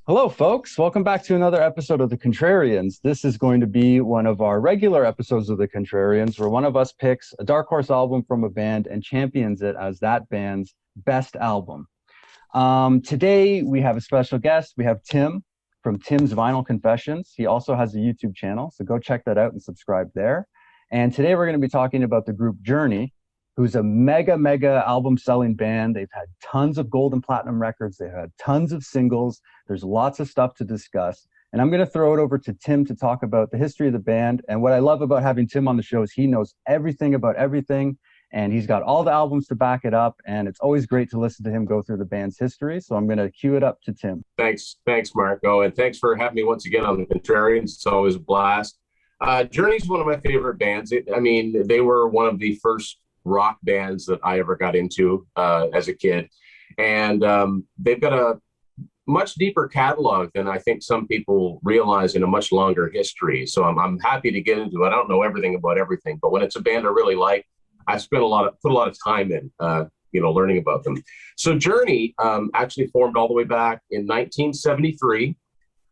Hello, folks. Welcome back to another episode of the Contrarians. This is going to be one of our regular episodes of the Contrarians, where one of us picks a dark horse album from a band and champions it as that band's best album. Today, we have a special guest. We have Tim from Tim's Vinyl Confessions. He also has a YouTube channel, so go check that out and subscribe there. And today, we're going to be talking about the group Journey, who's a mega album selling band. They've had tons of gold and platinum records. They've had tons of singles. There's lots of stuff to discuss. And I'm going to throw it over to Tim to talk about the history of the band. And what I love about having Tim on the show is he knows everything about everything. And he's got all the albums to back it up. And it's always great to listen to him go through the band's history. So I'm going to cue it up to Tim. Thanks, Marco. And thanks for having me once again on the Contrarians. It's always a blast. Journey's one of my favorite bands. They were one of the first rock bands that I ever got into as a kid. And they've got a much deeper catalog than I think some people realize, in a much longer history. So I'm happy to get into it. I don't know everything about everything, but when it's a band I really like, I put a lot of time in, learning about them. So Journey actually formed all the way back in 1973.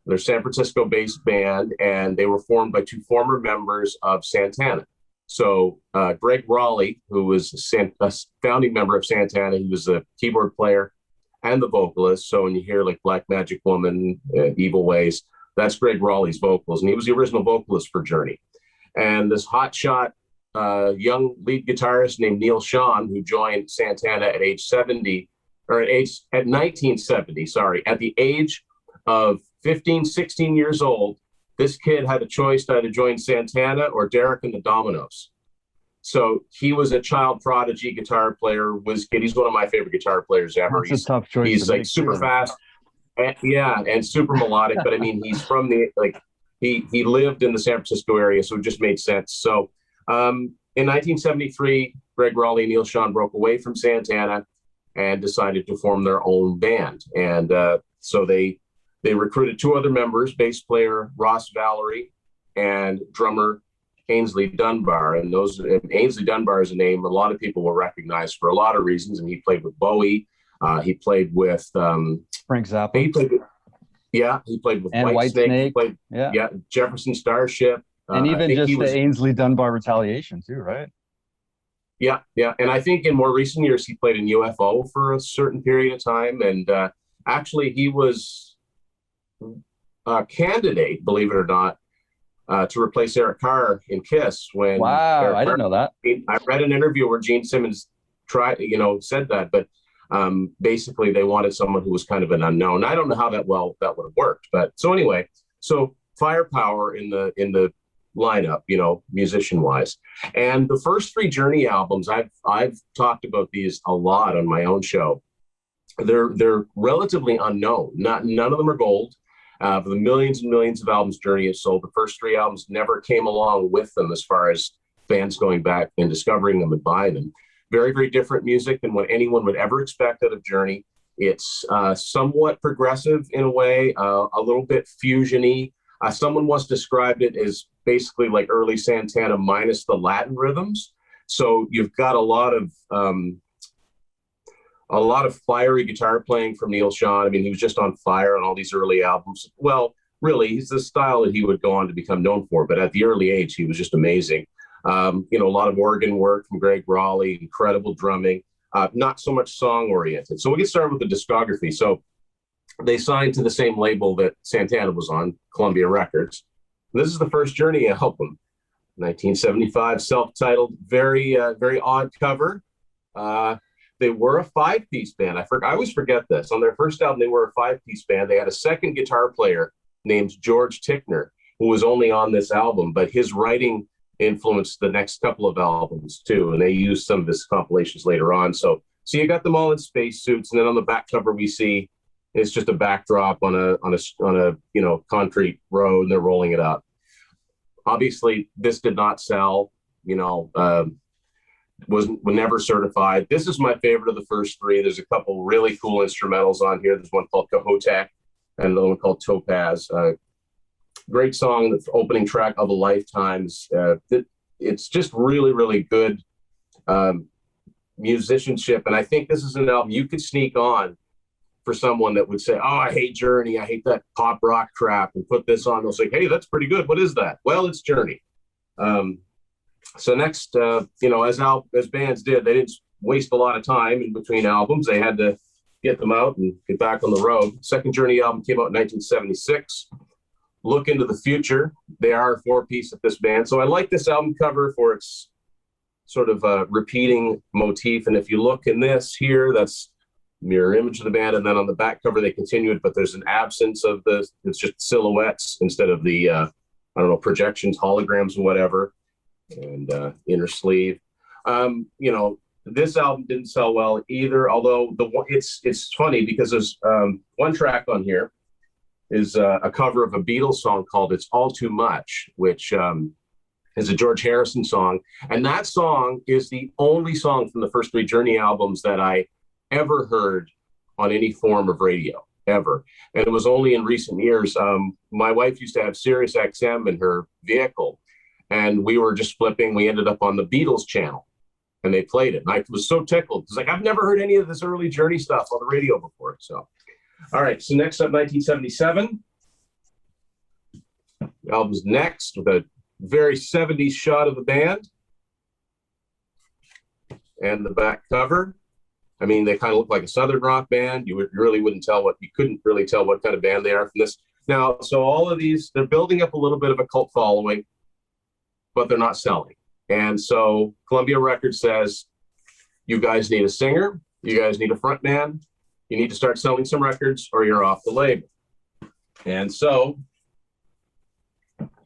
They're a San Francisco-based band, and they were formed by two former members of Santana. So Greg Raleigh, who was a founding member of Santana, he was the keyboard player and the vocalist. So when you hear like Black Magic Woman, Evil Ways, that's Greg Raleigh's vocals. And he was the original vocalist for Journey. And this hotshot young lead guitarist named Neil Sean, who joined Santana at 1970, at the age of 15, 16 years old. This kid had a choice to either join Santana or Derek and the Dominoes. So he was a child prodigy guitar player, whiz kid. He's one of my favorite guitar players ever. That's a tough choice. He's like super fast, and super melodic. But I mean, he's from he lived in the San Francisco area, so it just made sense. So in 1973, Greg Raleigh and Neil Sean broke away from Santana and decided to form their own band. And so they recruited two other members, bass player Ross Valerie and drummer Ainsley Dunbar. And Ainsley Dunbar is a name a lot of people will recognize for a lot of reasons. And he played with Bowie. He played with Frank Zappa. He played with Whitesnake. He played Jefferson Starship. And even just the Ainsley Dunbar Retaliation too, right? Yeah. And I think in more recent years, he played in UFO for a certain period of time. And actually, he was a candidate, believe it or not, to replace Eric Carr in Kiss. I didn't know that. I read an interview where Gene Simmons said that, but basically they wanted someone who was kind of an unknown. I don't know how that would have worked, but so anyway, so firepower in the lineup, musician wise. And the first three Journey albums, I've talked about these a lot on my own show. They're relatively unknown. None of them are gold. For the millions and millions of albums Journey has sold, the first three albums never came along with them as far as fans going back and discovering them and buying them. Very, very different music than what anyone would ever expect out of Journey. It's somewhat progressive in a way, a little bit fusion-y. Someone once described it as basically like early Santana minus the Latin rhythms. So you've got a lot of fiery guitar playing from Neil Sean. I mean, he was just on fire on all these early albums. Well, really, he's the style that he would go on to become known for. But at the early age, he was just amazing. A lot of organ work from Greg Raleigh, incredible drumming, not so much song-oriented. So we'll get started with the discography. So they signed to the same label that Santana was on, Columbia Records. And this is the first Journey album, 1975, self-titled, very odd cover. They were a five-piece band. I always forget this. On their first album, they were a five-piece band. They had a second guitar player named George Tickner, who was only on this album, but his writing influenced the next couple of albums too, and they used some of his compilations later on. So you got them all in spacesuits, and then on the back cover we see it's just a backdrop on a concrete road, and they're rolling it up. Obviously, this did not sell. Was never certified. This is my favorite of the first three. There's a couple really cool instrumentals on here. There's one called Cahotek and another one called Topaz. Great song, the opening track of a Lifetimes. It's just really, really good musicianship. And I think this is an album you could sneak on for someone that would say, oh, I hate Journey, I hate that pop rock crap, and put this on. They'll say, hey, that's pretty good. What is that? Well, it's Journey. So next, as bands did, they didn't waste a lot of time in between albums. They had to get them out and get back on the road. Second Journey album came out in 1976. Look into the future. They are a four-piece at this band. So I like this album cover for its sort of repeating motif. And if you look in this here, that's mirror image of the band. And then on the back cover, they continue it, but there's an absence of it's just silhouettes instead of the, projections, holograms, and whatever. And inner sleeve. This album didn't sell well either, although it's funny because there's one track on here is a cover of a Beatles song called It's All Too Much, which is a George Harrison song. And that song is the only song from the first three Journey albums that I ever heard on any form of radio, ever. And it was only in recent years. My wife used to have Sirius XM in her vehicle, and we were just flipping. We ended up on the Beatles channel, and they played it. And I was so tickled. It's like, I've never heard any of this early Journey stuff on the radio before. So, all right. So next up, 1977. The album's next with a very 70s shot of the band. And the back cover. I mean, they kind of look like a Southern rock band. You couldn't really tell what kind of band they are from this. Now, so all of these, they're building up a little bit of a cult following, but they're not selling. And so Columbia Records says, you guys need a singer, you guys need a front man, you need to start selling some records or you're off the label. And so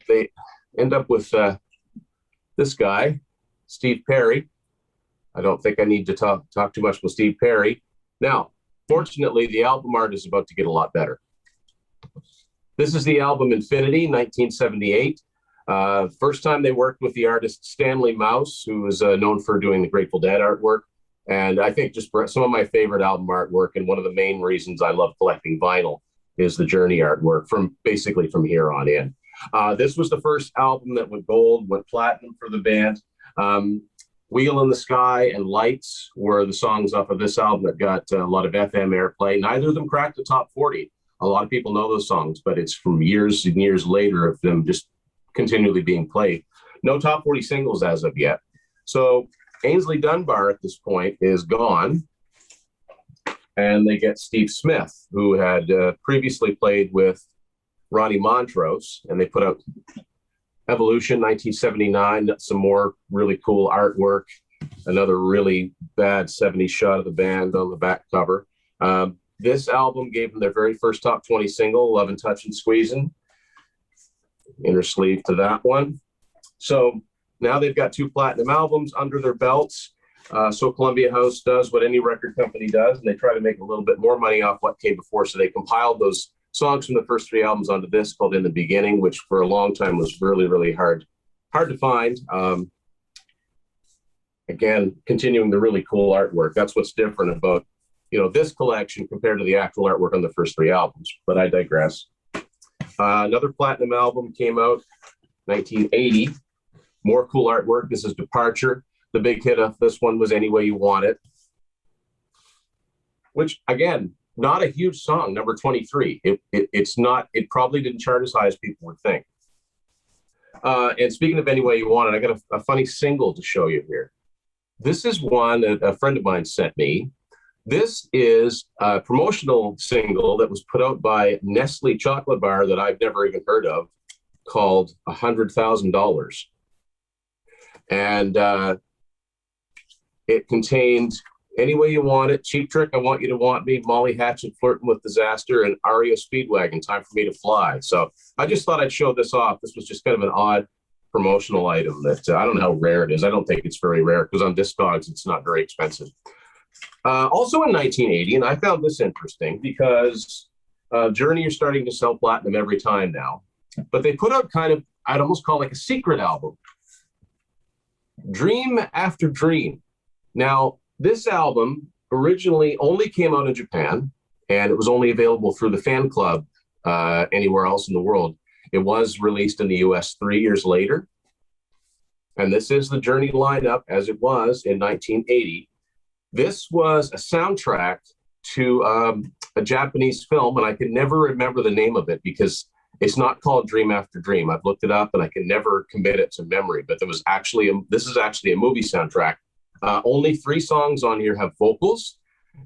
they end up with this guy, Steve Perry. I don't think I need to talk too much with Steve Perry. Now, fortunately, the album art is about to get a lot better. This is the album Infinity, 1978. First time they worked with the artist Stanley Mouse, who is known for doing the Grateful Dead artwork. And I think just some of my favorite album artwork, and one of the main reasons I love collecting vinyl, is the Journey artwork from here on in. This was the first album that went gold, went platinum for the band. Wheel in the Sky and Lights were the songs off of this album that got a lot of FM airplay. Neither of them cracked the top 40. A lot of people know those songs, but it's from years and years later of them just continually being played. No top 40 singles as of yet. So Ainsley Dunbar at this point is gone, and they get Steve Smith, who had previously played with Ronnie Montrose, and they put out Evolution 1979, some more really cool artwork, another really bad 70s shot of the band on the back cover. This album gave them their very first top 20 single, Lovin' Touchin' Squeezin'. Inner sleeve to that one. So now they've got 2 platinum albums under their belts. So Columbia House does what any record company does, and they try to make a little bit more money off what came before. So they compiled those songs from the first 3 albums onto this called In the Beginning, which for a long time was really, really hard to find. Again, continuing the really cool artwork. That's what's different about, this collection compared to the actual artwork on the first 3 albums, but I digress. Another platinum album came out 1980. More cool artwork. This is Departure. The big hit of this one was Any Way You Want It, which, again, not a huge song, number 23. It probably didn't chart as high as people would think. And speaking of Any Way You Want It, I got a funny single to show you here. This is one that a friend of mine sent me. This is a promotional single that was put out by Nestle Chocolate Bar that I've never even heard of, called $100,000. And it contained Any Way You Want It, Cheap Trick, I Want You to Want Me, Molly Hatchet, Flirting with Disaster, and REO Speedwagon, Time for Me to Fly. So I just thought I'd show this off. This was just kind of an odd promotional item that I don't know how rare it is. I don't think it's very rare because on Discogs, it's not very expensive. Also in 1980, and I found this interesting because Journey are starting to sell platinum every time now, but they put out kind of, I'd almost call like a secret album, Dream After Dream. Now, this album originally only came out in Japan, and it was only available through the fan club anywhere else in the world. It was released in the US 3 years later, and this is the Journey lineup as it was in 1980. This was a soundtrack to a Japanese film, and I can never remember the name of it because it's not called Dream After Dream. I've looked it up and I can never commit it to memory, but this is actually a movie soundtrack. Only 3 songs on here have vocals,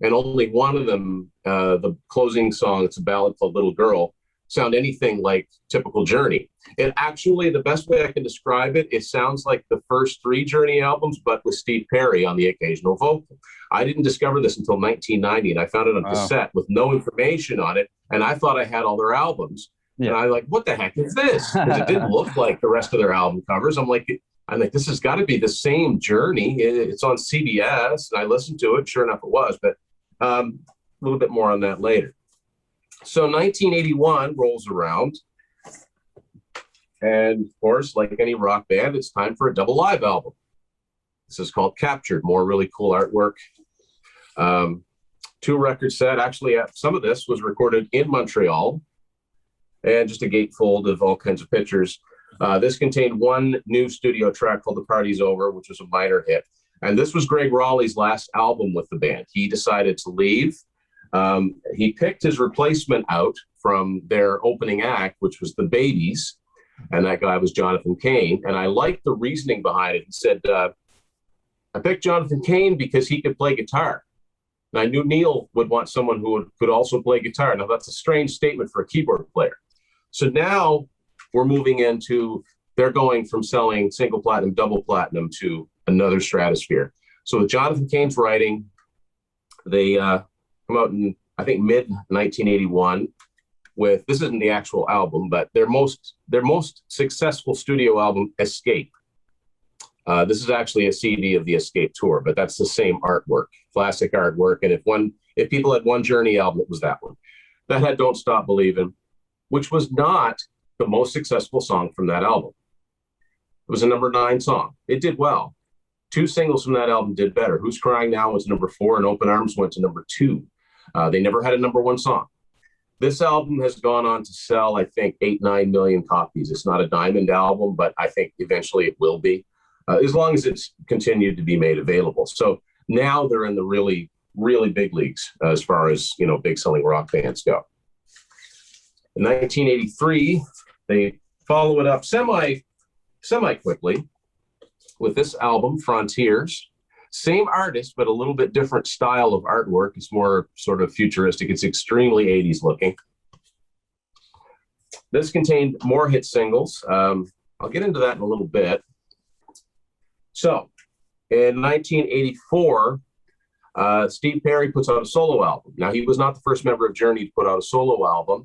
and only one of them, the closing song, it's a ballad called Little Girl, sound anything like typical Journey. And actually, the best way I can describe it, it sounds like the first 3 Journey albums, but with Steve Perry on the occasional vocal. I didn't discover this until 1990, and I found it on cassette with no information on it, and I thought I had all their albums. Yeah. And I'm like, what the heck is this? Because it didn't look like the rest of their album covers. I'm like, this has got to be the same Journey. It's on CBS, and I listened to it. Sure enough, it was, but a little bit more on that later. So 1981 rolls around, and of course, like any rock band, it's time for a double live album. This is called Captured. More really cool artwork. 2-record set. Actually, some of this was recorded in Montreal, and just a gatefold of all kinds of pictures. This contained one new studio track called The Party's Over, which was a minor hit. And this was Greg Raleigh's last album with the band. He decided to leave. He picked his replacement out from their opening act, which was the Babies. And that guy was Jonathan Cain. And I liked the reasoning behind it. He said, I picked Jonathan Cain because he could play guitar. And I knew Neil would want someone who could also play guitar. Now, that's a strange statement for a keyboard player. So now we're moving into, they're going from selling single platinum, double platinum to another stratosphere. So with Jonathan Cain's writing, they come out in, I think, mid-1981 with, this isn't the actual album, but their most successful studio album, Escape. This is actually a CD of the Escape tour, but that's the same artwork, classic artwork. And if people had one Journey album, it was that one. That had Don't Stop Believin', which was not the most successful song from that album. It was a number 9 song. It did well. 2 singles from that album did better. Who's Crying Now was number 4, and Open Arms went to number 2. They never had a number 1 song. This album has gone on to sell, I think, 8-9 million copies. It's not a diamond album, but I think eventually it will be, as long as it's continued to be made available. So now they're in the really, really big leagues as far as, big selling rock bands go. In 1983, they follow it up semi-quickly with this album, Frontiers. Same artist, but a little bit different style of artwork. It's more sort of futuristic. It's extremely 80s looking. This contained more hit singles. I'll get into that in a little bit. So, in 1984, Steve Perry puts out a solo album. Now, he was not the first member of Journey to put out a solo album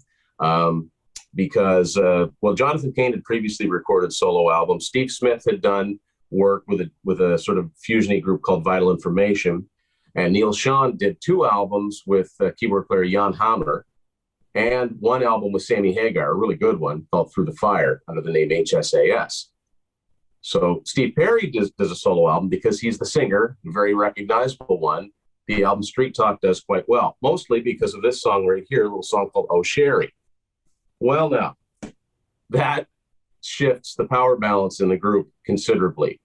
because, Jonathan Cain had previously recorded solo albums. Steve Smith had done work with a sort of fusiony group called Vital Information. And Neil Schon did 2 albums with keyboard player Jan Hammer, and 1 album with Sammy Hagar, a really good one called Through the Fire under the name HSAS. So Steve Perry does a solo album because he's the singer, a very recognizable one. The album Street Talk does quite well, mostly because of this song right here, a little song called Oh Sherry. Well, now, that shifts the power balance in the group considerably,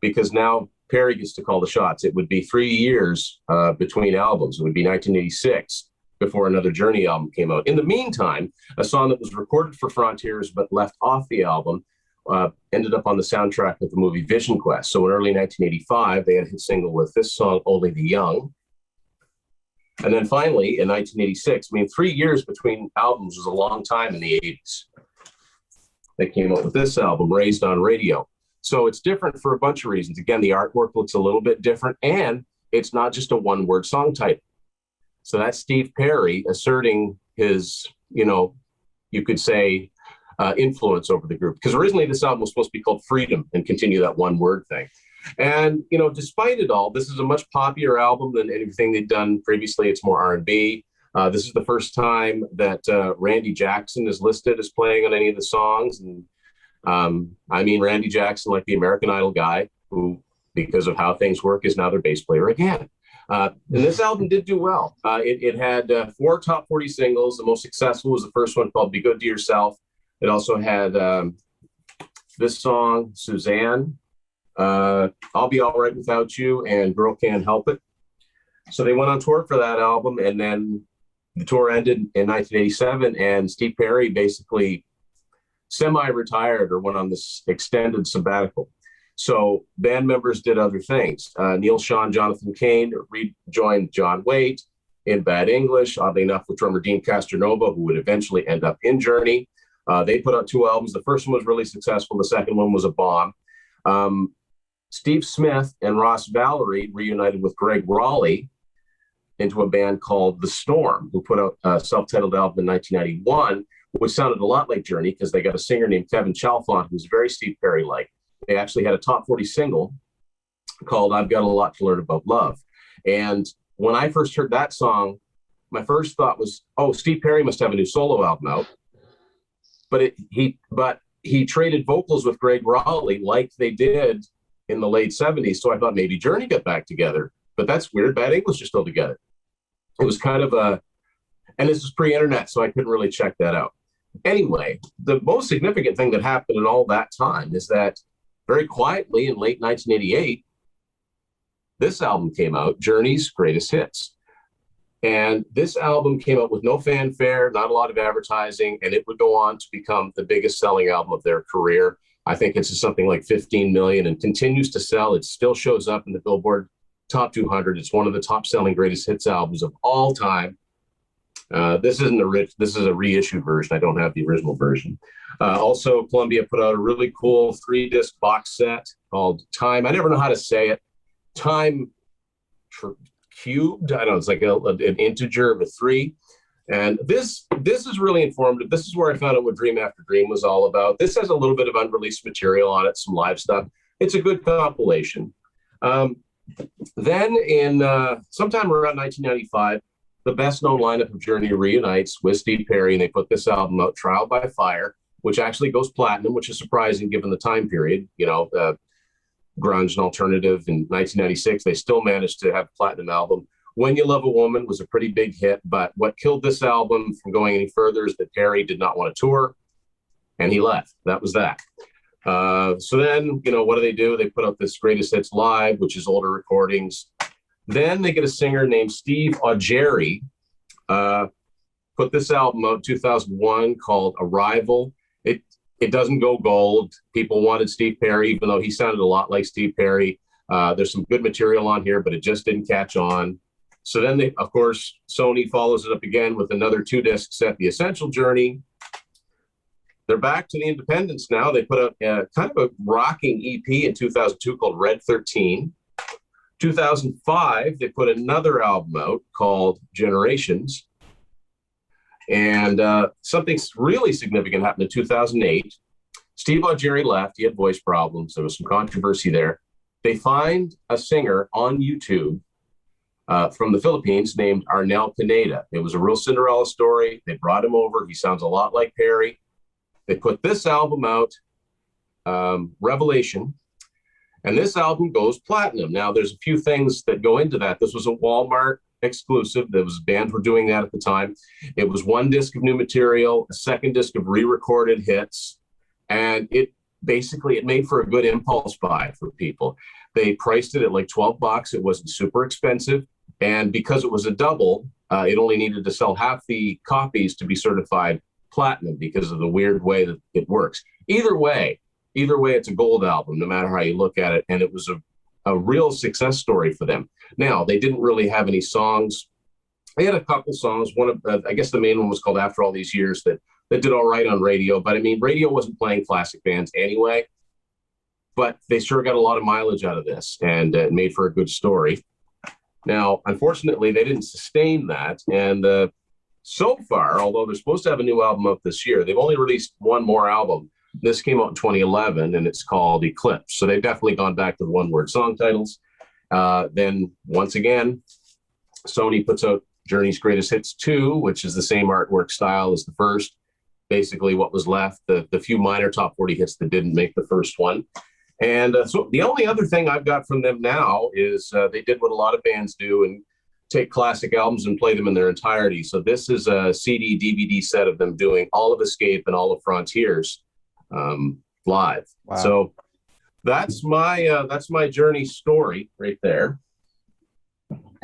because now Perry gets to call the shots. It would be 3 years between albums. It would be 1986 before another Journey album came out. In the meantime, a song that was recorded for Frontiers but left off the album ended up on the soundtrack of the movie Vision Quest. So in early 1985, they had a hit single with this song, Only the Young. And then finally, in 1986, 3 years between albums was a long time in the 80s. They came up with this album, Raised on Radio. So it's different for a bunch of reasons. Again, the artwork looks a little bit different, and it's not just a one-word song title. So that's Steve Perry asserting his, you could say, influence over the group. Because originally this album was supposed to be called Freedom and continue that one-word thing. And, despite it all, this is a much poppier album than anything they'd done previously. It's more R&B. This is the first time that Randy Jackson is listed as playing on any of the songs. And Randy Jackson, like the American Idol guy, who, because of how things work, is now their bass player again. And this album did do well. It had 4 top 40 singles. The most successful was the first one called Be Good to Yourself. It also had this song, Suzanne, I'll Be All Right Without You, and Girl Can't Help It. So they went on tour for that album, and then the tour ended in 1987, and Steve Perry basically semi-retired or went on this extended sabbatical. So band members did other things. Neil Sean, Jonathan Cain rejoined John Waite in Bad English, oddly enough, with drummer Dean Castronova, who would eventually end up in Journey. They put out 2 albums. The first one was really successful. The second one was a bomb. Steve Smith and Ross Valerie reunited with Greg Raleigh into a band called The Storm, who put out a self-titled album in 1991, which sounded a lot like Journey because they got a singer named Kevin Chalfant, who's very Steve Perry-like. They actually had a top 40 single called I've Got a Lot to Learn About Love. And when I first heard that song, my first thought was, oh, Steve Perry must have a new solo album out. But he traded vocals with Greg Raleigh like they did in the late 70s. So I thought maybe Journey got back together. But that's weird. Bad English is still together. It was kind of and this was pre-internet, so I couldn't really check that out. Anyway, the most significant thing that happened in all that time is that very quietly in late 1988, this album came out, Journey's Greatest Hits. And this album came out with no fanfare, not a lot of advertising, and it would go on to become the biggest selling album of their career. I think it's something like 15 million and continues to sell. It still shows up in the Billboard Top 200. It's one of the top selling greatest hits albums of all time. This is a reissued version. I don't have the original version. Also, Columbia put out a really cool 3-disc box set called Time. I never know how to say it. Time cubed. I don't know. It's like an integer of a 3. And this is really informative. This is where I found out what Dream After Dream was all about. This has a little bit of unreleased material on it, some live stuff. It's a good compilation. Then in sometime around 1995, the best known lineup of Journey reunites with Steve Perry, and they put this album out, Trial by Fire, which actually goes platinum, which is surprising given the time period. Grunge and alternative in 1996, they still managed to have a platinum album. When You Love a Woman was a pretty big hit, but what killed this album from going any further is that Perry did not want to tour, and he left. That was that. So then, what do? They put out this Greatest Hits Live, which is older recordings. Then they get a singer named Steve Augeri, put this album out in 2001 called Arrival. It doesn't go gold. People wanted Steve Perry, even though he sounded a lot like Steve Perry. There's some good material on here, but it just didn't catch on. So then, of course, Sony follows it up again with another 2-disc set, The Essential Journey. They're back to the independents now. They put out kind of a rocking EP in 2002 called Red 13. 2005, they put another album out called Generations. And something really significant happened in 2008. Steve Augeri left. He had voice problems. There was some controversy there. They find a singer on YouTube from the Philippines named Arnel Pineda. It was a real Cinderella story. They brought him over. He sounds a lot like Perry. They put this album out, Revelation, and this album goes platinum. Now, there's a few things that go into that. This was a Walmart exclusive. There was bands were doing that at the time. It was 1 disc of new material, a 2nd disc of re-recorded hits, and it made for a good impulse buy for people. They priced it at like $12. It wasn't super expensive, and because it was a double, it only needed to sell half the copies to be certified platinum because of the weird way that it works. Either way, it's a gold album, no matter how you look at it. And it was a real success story for them. Now, they didn't really have any songs. They had a couple songs. One of, I guess the main one was called After All These Years that did all right on radio. But I mean, radio wasn't playing classic bands anyway. But they sure got a lot of mileage out of this, and it made for a good story. Now, unfortunately, they didn't sustain that. And so far, although they're supposed to have a new album out this year, they've only released one more album. This came out in 2011, and it's called Eclipse. So they've definitely gone back to the one-word song titles. Then, once again, Sony puts out Journey's Greatest Hits 2, which is the same artwork style as the first. Basically, what was left, the few minor top 40 hits that didn't make the first one. And so the only other thing I've got from them now is they did what a lot of bands do and take classic albums and play them in their entirety. So this is a CD, DVD set of them doing all of Escape and all of Frontiers live. Wow. So that's my Journey story right there.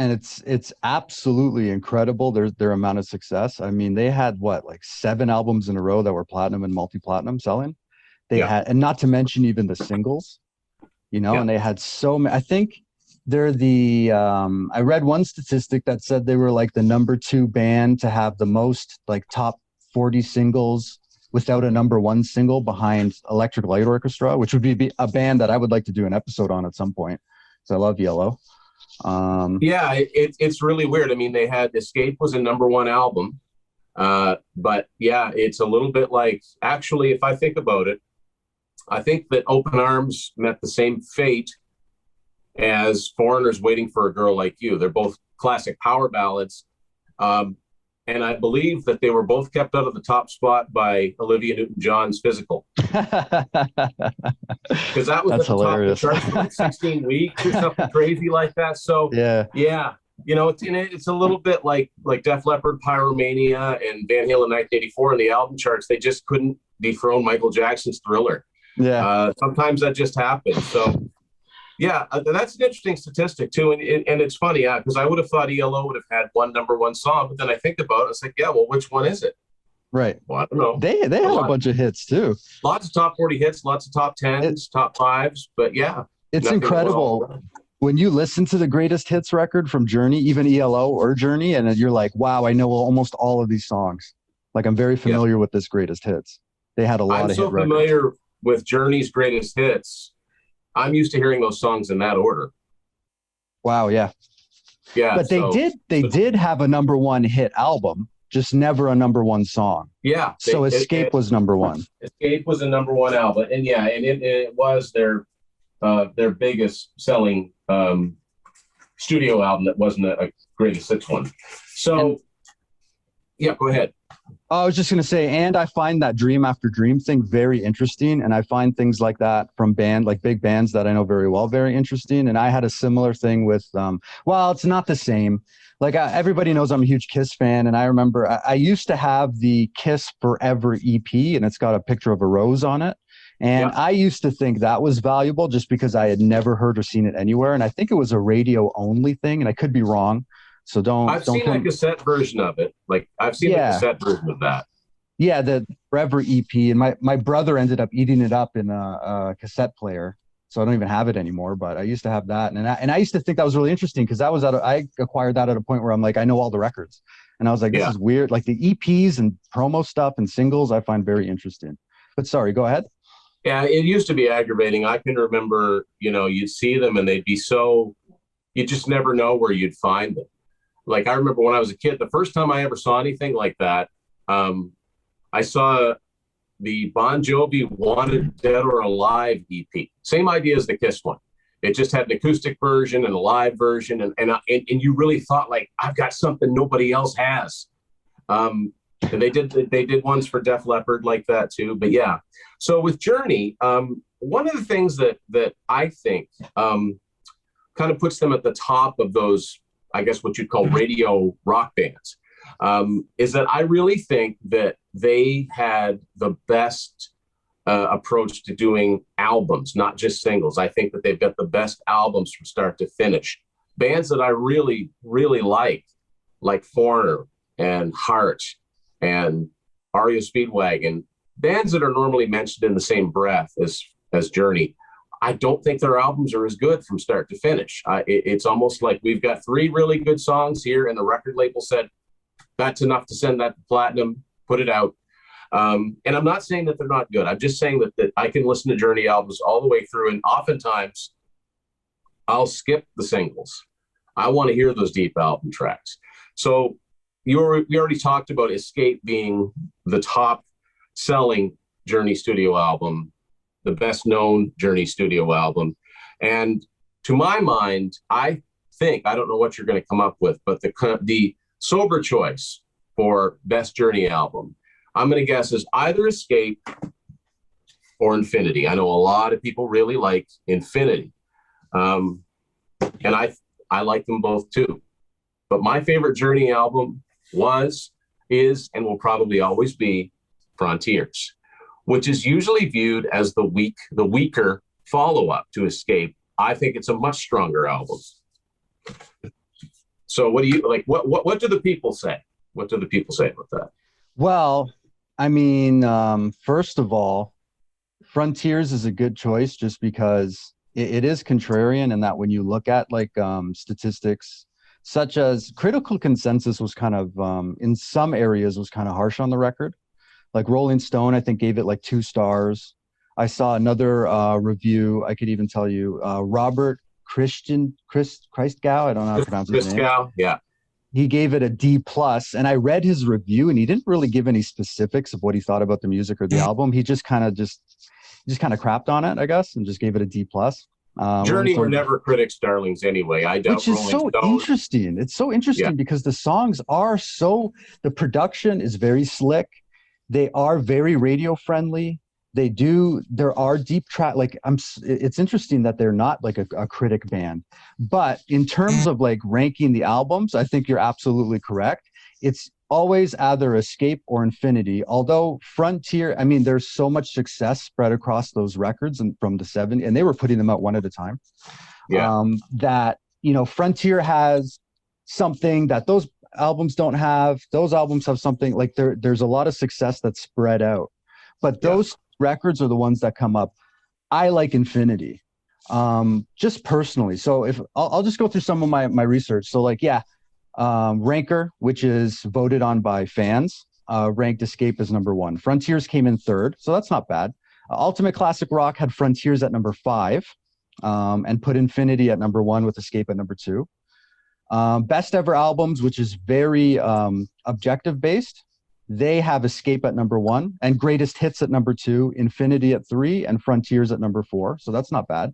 and it's absolutely incredible their amount of success. I mean, they had what, like 7 albums in a row that were platinum and multi-platinum selling. They Yeah, had, and not to mention even the singles, yeah. and they had so many. I think they're the I read one statistic that said they were like the number 2 band to have the most like top 40 singles without a number 1 single, behind Electric Light Orchestra, which would be a band that I would like to do an episode on at some point. So I love Yellow. Yeah, it's really weird. I mean, they had Escape was a number 1 album. But yeah, it's a little bit like, actually, if I think about it, I think that Open Arms met the same fate as Foreigner's Waiting for a Girl Like You. They're both classic power ballads. And I believe that they were both kept out of the top spot by Olivia Newton-John's Physical. Because that was That's at the hilarious. top of the charts for like 16 weeks or something crazy like that. So yeah, it's a little bit like Def Leppard, Pyromania, and Van Halen 1984 in the album charts. They just couldn't dethrone Michael Jackson's Thriller. Yeah. Sometimes that just happens. So yeah, that's an interesting statistic too, and it's funny, because I would have thought ELO would have had one number 1 song, but then I think about it, it's like, yeah, well, which one is it? Right. Well, I don't know. They had a bunch of hits too. Lots of top 40 hits, lots of top 10s, top 5s, but yeah, it's incredible when you listen to the greatest hits record from Journey, even ELO or Journey, and you're like, wow, I know almost all of these songs. Like, I'm very familiar with this greatest hits. They had a lot of hit records. I'm so familiar with Journey's greatest hits. I'm used to hearing those songs in that order. Wow, yeah. Yeah. But they did have a number 1 hit album, just never a number 1 song. Yeah. So Escape was number 1. Escape was a number 1 album. And yeah, and it was their biggest selling studio album that wasn't a greatest hits one. So yeah, go ahead. I was just going to say, and I find that Dream After Dream thing very interesting. And I find things like that from like big bands that I know very well, very interesting. And I had a similar thing with, well, it's not the same. Like, everybody knows I'm a huge Kiss fan. And I remember I used to have the Kiss Forever EP, and it's got a picture of a rose on it. And I used to think that was valuable just because I had never heard or seen it anywhere. And I think it was a radio only thing, and I could be wrong. So I've seen a cassette version of it. Like, I've seen the cassette version of that. Yeah, the Forever EP, and my brother ended up eating it up in a cassette player, so I don't even have it anymore. But I used to have that, and I used to think that was really interesting because I acquired that at a point where I'm like, I know all the records, and I was like, this is weird. Like, the EPs and promo stuff and singles, I find very interesting. But sorry, go ahead. Yeah, it used to be aggravating. I can remember, you'd see them and they'd be so, you just never know where you'd find them. Like, I remember when I was a kid, the first time I ever saw anything like that, I saw the Bon Jovi Wanted Dead or Alive EP. Same idea as the Kiss one. It just had an acoustic version and a live version, and you really thought, like, I've got something nobody else has. And they did ones for Def Leppard like that too. But yeah, so with Journey, one of the things that I think kind of puts them at the top of those, I guess what you'd call radio rock bands, is that I really think that they had the best approach to doing albums, not just singles. I think that they've got the best albums from start to finish. Bands that I really, really like Foreigner and Heart and REO Speedwagon, bands that are normally mentioned in the same breath as Journey. I don't think their albums are as good from start to finish. It's almost like we've got 3 really good songs here, and the record label said, that's enough to send that to platinum, put it out. And I'm not saying that they're not good. I'm just saying that I can listen to Journey albums all the way through, and oftentimes I'll skip the singles. I want to hear those deep album tracks. So we already talked about Escape being the top selling Journey studio album, the best known Journey studio album. And to my mind, I think, I don't know what you're going to come up with, but the sober choice for best Journey album, I'm going to guess, is either Escape or Infinity. I know a lot of people really like Infinity. And I like them both too. But my favorite Journey album is, and will probably always be Frontiers, which is usually viewed as the weaker follow-up to Escape. I think it's a much stronger album. So what do you like? What do the people say? What do the people say about that? Well, I mean, first of all, Frontiers is a good choice just because it is contrarian in that when you look at like statistics, such as critical consensus was kind of in some areas was kind of harsh on the record. Like Rolling Stone, I think gave it like 2 stars. I saw another review. I could even tell you, Robert Christgau. I don't know how to pronounce his name. Christgau, yeah. He gave it a D plus, and I read his review, and he didn't really give any specifics of what he thought about the music or the album. He just kind of crapped on it, I guess, and just gave it a D plus. Journey were never critics' darlings anyway. I doubt. Which is so interesting. It's so interesting because the songs are the production is very slick. They are very radio friendly. There are deep track, like it's interesting that they're not like a critic band, but in terms of like ranking the albums, I think you're absolutely correct. It's always either Escape or Infinity, although Frontier, I mean, there's so much success spread across those records and from the 70s, and they were putting them out one at a time. That, Frontier has something that those albums don't have. Those albums have something like there's a lot of success that's spread out, but those records are the ones that come up. I like Infinity, just personally. So if I'll just go through some of my research. So like, Ranker, which is voted on by fans, ranked Escape as number 1. Frontiers came in 3rd, so that's not bad. Ultimate Classic Rock had Frontiers at number 5, and put Infinity at number 1 with Escape at number 2. Best Ever Albums, which is very objective based, they have Escape at number 1 and Greatest Hits at number 2, Infinity at 3, and Frontiers at number 4. So that's not bad.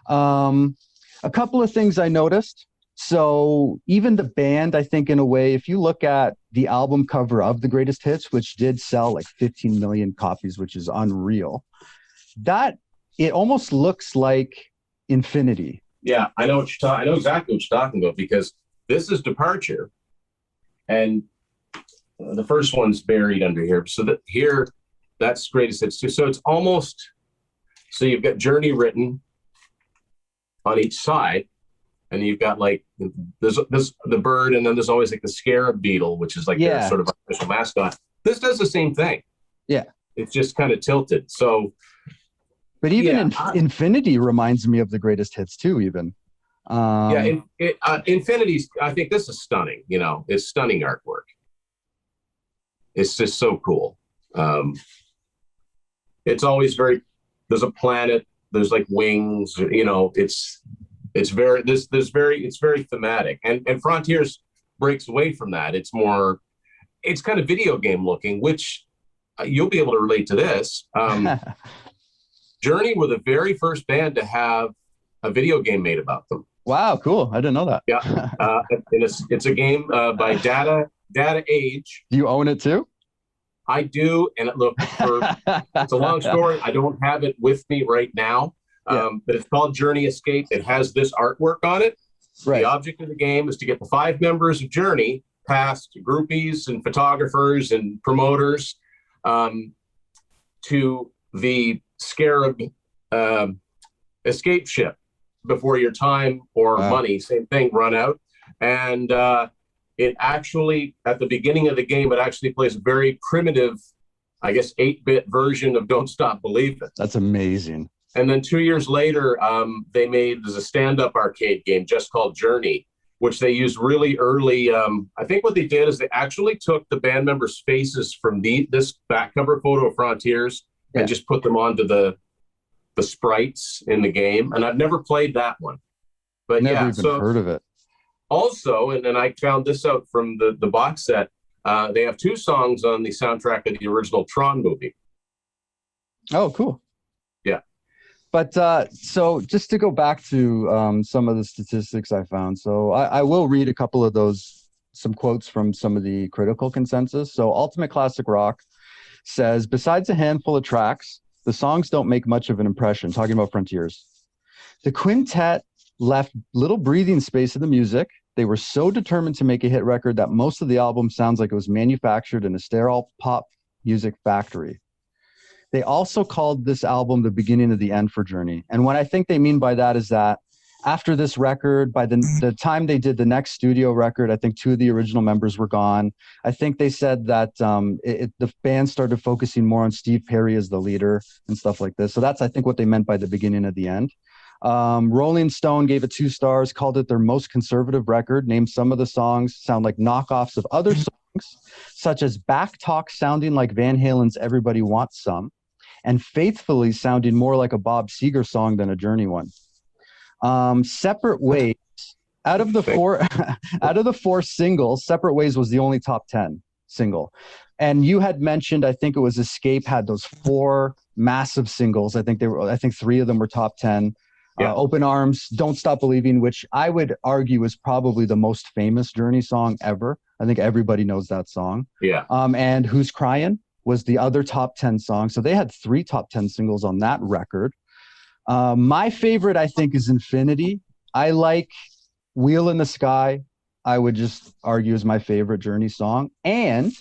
A couple of things I noticed. So even the band, I think in a way, if you look at the album cover of the Greatest Hits, which did sell like 15 million copies, which is unreal, that it almost looks like Infinity. Yeah, I know exactly what you're talking about, because this is Departure, and the first one's buried under here. So that's Greatest Hits too. So it's almost, so you've got Journey written on each side, and you've got like there's the bird, and then there's always like the scarab beetle, which is like their sort of official mascot. This does the same thing. Yeah, it's just kind of tilted. So, but even Infinity reminds me of the Greatest Hits too. Even Infinity's. I think this is stunning. It's stunning artwork. It's just so cool. It's always there's a planet, there's like wings, it's very thematic. And Frontiers breaks away from that. It's kind of video game looking, which you'll be able to relate to this. Journey were the very first band to have a video game made about them. Wow, cool. I didn't know that. Yeah. It's a game by Data Age. Do you own it too? I do. And look, it's a long story. I don't have it with me right now, but it's called Journey Escape. It has this artwork on it. Right. The object of the game is to get the 5 members of Journey, past groupies and photographers and promoters, to the Scarab escape ship before your time or money, same thing, run out. And it actually, at the beginning of the game, it actually plays a very primitive, I guess, 8-bit version of Don't Stop Believin'. That's amazing. And then 2 years later, there's a stand-up arcade game just called Journey, which they used really early. I think what they did is they actually took the band members' faces from this back cover photo of Frontiers and just put them onto the sprites in the game. And I've never played that one. But never even heard of it. Also, and then I found this out from the box set, they have 2 songs on the soundtrack of the original Tron movie. Oh, cool. Yeah. But so just to go back to some of the statistics I found. So I will read a couple of some quotes from some of the critical consensus. So Ultimate Classic Rock says, besides a handful of tracks, the songs don't make much of an impression, talking about Frontiers. The quintet left little breathing space in the music. They were so determined to make a hit record that most of the album sounds like it was manufactured in a sterile pop music factory. They also called this album the beginning of the end for Journey. And what I think they mean by that is that after this record, by the time they did the next studio record, I think two of the original members were gone. I think they said that the band started focusing more on Steve Perry as the leader and stuff like this. So that's, I think, what they meant by the beginning of the end. Rolling Stone gave it 2 stars, called it their most conservative record, named some of the songs sound like knockoffs of other songs, such as Back Talk sounding like Van Halen's Everybody Wants Some, and Faithfully sounding more like a Bob Seger song than a Journey one. Separate Ways, out of the four singles, Separate Ways was the only top 10 single. And you had mentioned, I think it was Escape had those 4 massive singles. I think 3 of them were top 10. Yeah. Open Arms, Don't Stop Believing, which I would argue is probably the most famous Journey song ever. I think everybody knows that song. Yeah. And Who's Crying was the other top 10 song. So they had 3 top 10 singles on that record. My favorite, I think, is Infinity. I like Wheel in the Sky. I would just argue is my favorite Journey song. And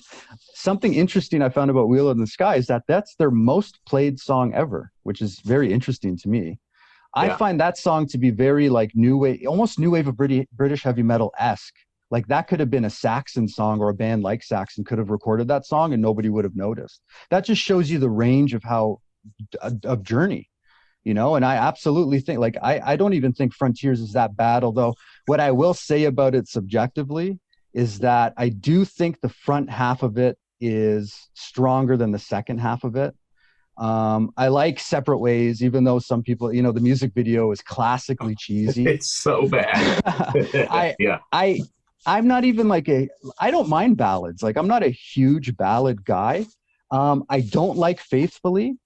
something interesting I found about Wheel in the Sky is that that's their most played song ever, which is very interesting to me. I find that song to be very like new wave, almost new wave of British heavy metal-esque. Like that could have been a Saxon song, or a band like Saxon could have recorded that song and nobody would have noticed. That just shows you the range of Journey, you know? And I absolutely think, like, I don't even think Frontiers is that bad. Although what I will say about it subjectively is that I do think the front half of it is stronger than the second half of it. I like Separate Ways, even though some people, you know, the music video is classically cheesy. It's so bad. I'm not even like I don't mind ballads. Like I'm not a huge ballad guy. I don't like Faithfully,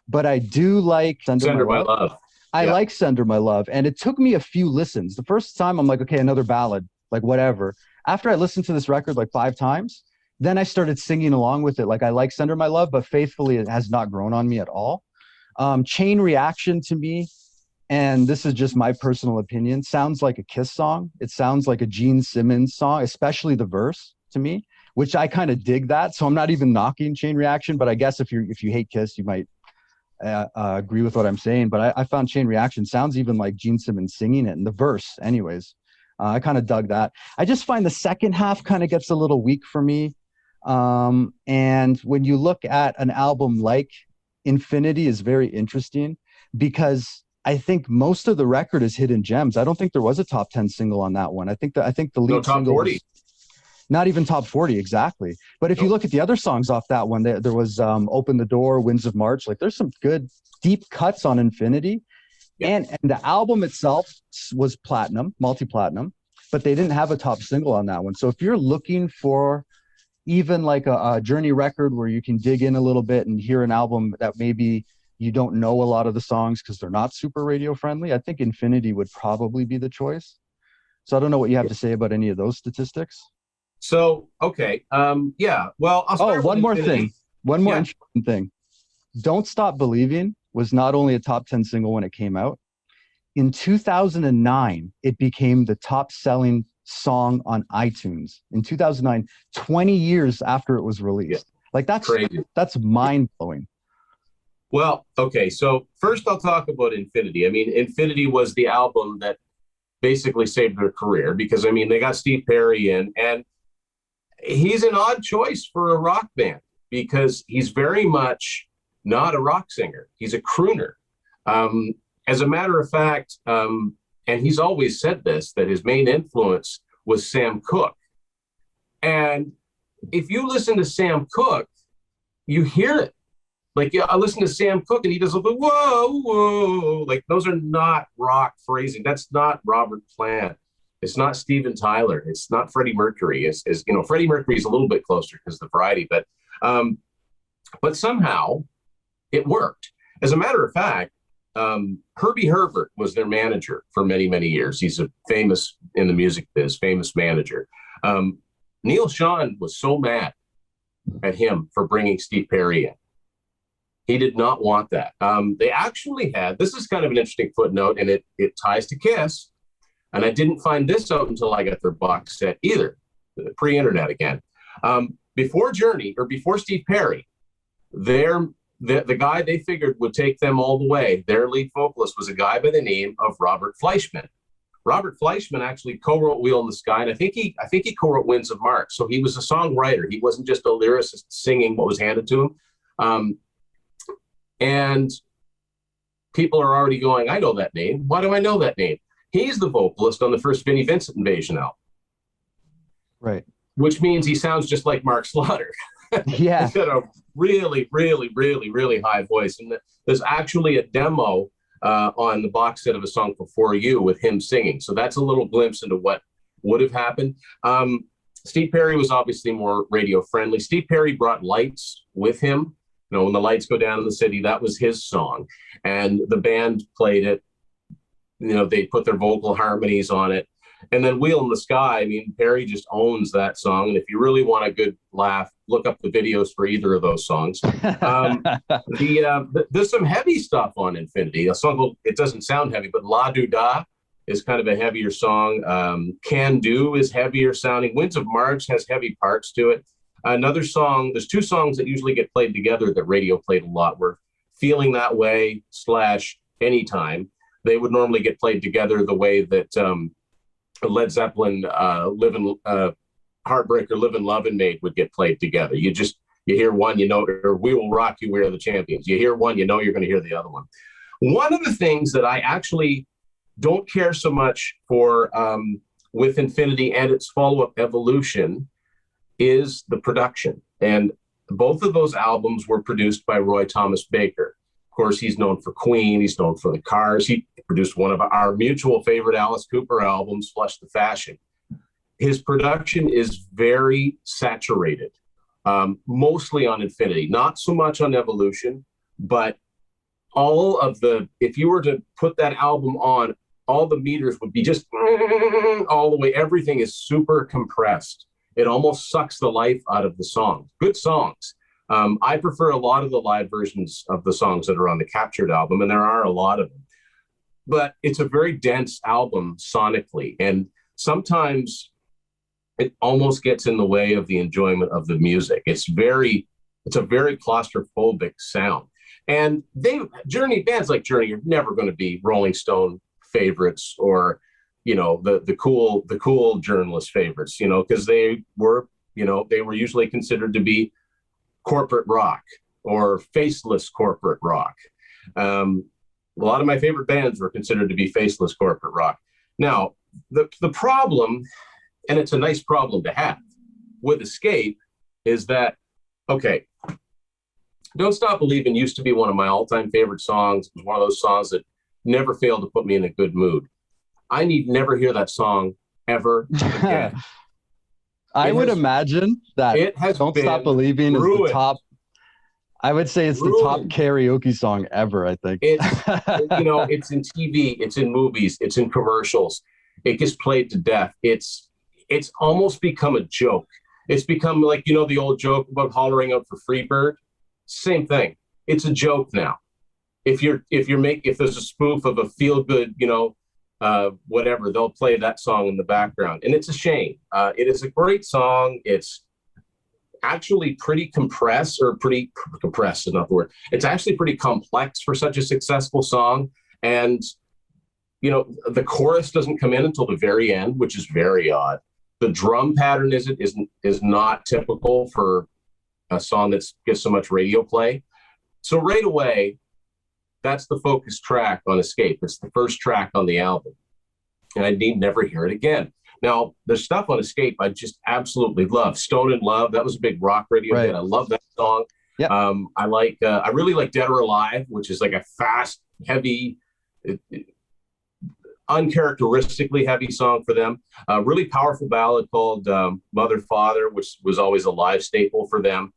but I do like Send My Love. I like Send My Love. And it took me a few listens. The first time I'm like, okay, another ballad, like whatever. After I listened to this record like 5 times, then I started singing along with it. Like I like Send My Love, but Faithfully it has not grown on me at all. Chain Reaction to me, and this is just my personal opinion, sounds like a Kiss song. It sounds like a Gene Simmons song, especially the verse to me, which I kind of dig that. So I'm not even knocking Chain Reaction, but I guess if you hate Kiss, you might agree with what I'm saying. But I found Chain Reaction sounds even like Gene Simmons singing it in the verse anyways. I kind of dug that. I just find the second half kind of gets a little weak for me. And when you look at an album like Infinity is very interesting because I think most of the record is hidden gems. I don't think there was a top 10 single on that one. I think the lead top single 40. Was not even top 40 exactly. But if you look at the other songs off that one, there was Open the Door, Winds of March. Like there's some good deep cuts on Infinity. Yeah. And the album itself was platinum, multi-platinum, but they didn't have a top single on that one. So if you're looking for even like a Journey record where you can dig in a little bit and hear an album that maybe you don't know a lot of the songs because they're not super radio friendly, I think Infinity would probably be the choice. So I don't know what you have to say about any of those statistics. So, okay. Well, I'll start one more Infinity. thing. One more interesting thing. Don't Stop Believing was not only a top 10 single when it came out. In 2009, it became the top selling song on iTunes in 2009, 20 years after it was released. Like that's crazy. That's mind-blowing. Well, okay, so first I'll talk about Infinity. I mean, Infinity was the album that basically saved their career because, I mean, they got Steve Perry in, and he's an odd choice for a rock band because he's very much not a rock singer. He's a crooner. As a matter of fact, and he's always said this, that his main influence was Sam Cooke. And if you listen to Sam Cooke, you hear it. Like, I listen to Sam Cooke and he does a little, whoa, whoa. Like, those are not rock phrasing. That's not Robert Plant. It's not Steven Tyler. It's not Freddie Mercury. It's you know, Freddie Mercury is a little bit closer because of the variety, but somehow it worked. As a matter of fact, Herbie Herbert was their manager for many, many years. He's a famous in the music biz, famous manager. Neil Schon was so mad at him for bringing Steve Perry in. He did not want that. They actually had, this is kind of an interesting footnote, and it ties to Kiss. And I didn't find this out until I got their box set either, pre-internet again. Before Journey, or before Steve Perry, their the guy they figured would take them all the way, their lead vocalist, was a guy by the name of Robert Fleischman. Robert Fleischman actually co-wrote Wheel in the Sky, and I think he co-wrote Winds of March. So he was a songwriter. He wasn't just a lyricist singing what was handed to him. And people are already going, I know that name. Why do I know that name? He's the vocalist on the first Vinnie Vincent Invasion album. Right. Which means he sounds just like Mark Slaughter. Yeah. He's got a really, really, really, really high voice. And there's actually a demo on the box set of a song For You with him singing. So that's a little glimpse into what would have happened. Steve Perry was obviously more radio friendly. Steve Perry brought lights with him. You know, when the lights go down in the city, that was his song. And the band played it. You know, they put their vocal harmonies on it. And then Wheel in the Sky, I mean, Perry just owns that song. And if you really want a good laugh, look up the videos for either of those songs. There's some heavy stuff on Infinity. A song called, it doesn't sound heavy, but La Doo Da is kind of a heavier song. Can Do is heavier sounding. Winds of March has heavy parts to it. Another song, there's two songs that usually get played together that radio played a lot, were Feeling That Way / Anytime. They would normally get played together the way that Led Zeppelin, Heartbreaker, Live in Love and Made would get played together. You hear one, you know, or We Will Rock You, We Are the Champions. You hear one, you know you're going to hear the other one. One of the things that I actually don't care so much for with Infinity and its follow-up Evolution is the production. And both of those albums were produced by Roy Thomas Baker. Of course, he's known for Queen. He's known for the Cars. He produced one of our mutual favorite Alice Cooper albums, Flush the Fashion. His production is very saturated, mostly on Infinity, not so much on Evolution, but all of if you were to put that album on, all the meters would be just all the way. Everything is super compressed. It almost sucks the life out of the songs. Good songs. I prefer a lot of the live versions of the songs that are on the Captured album, and there are a lot of them. But it's a very dense album sonically, and sometimes it almost gets in the way of the enjoyment of the music. It's a very claustrophobic sound. And bands like Journey are never going to be Rolling Stone favorites or, you know, the cool journalist favorites, you know, because they were usually considered to be corporate rock or faceless corporate rock. A lot of my favorite bands were considered to be faceless corporate rock. Now, the problem, and it's a nice problem to have, with Escape is that, okay, Don't Stop Believing used to be one of my all-time favorite songs. It was one of those songs that never failed to put me in a good mood. I need never hear that song ever again. I would imagine that Don't Stop Believing is the top. I would say it's the top karaoke song ever, I think. It's in TV, it's in movies, it's in commercials. It gets played to death. It's almost become a joke. It's become like, you know, the old joke about hollering out for Freebird. Same thing. It's a joke now. If there's a spoof of a feel good, you know, whatever, they'll play that song in the background. And it's a shame. It is a great song. It's actually pretty compressed is not the word. It's actually pretty complex for such a successful song. And, you know, the chorus doesn't come in until the very end, which is very odd. The drum pattern is not typical for a song that gets so much radio play. So right away, that's the focus track on Escape. It's the first track on the album. And I need never hear it again. Now, there's stuff on Escape I just absolutely love. Stone in Love, that was a big rock radio hit. I love that song. Yep. I really like Dead or Alive, which is like a fast, heavy, uncharacteristically heavy song for them. A really powerful ballad called Mother Father, which was always a live staple for them.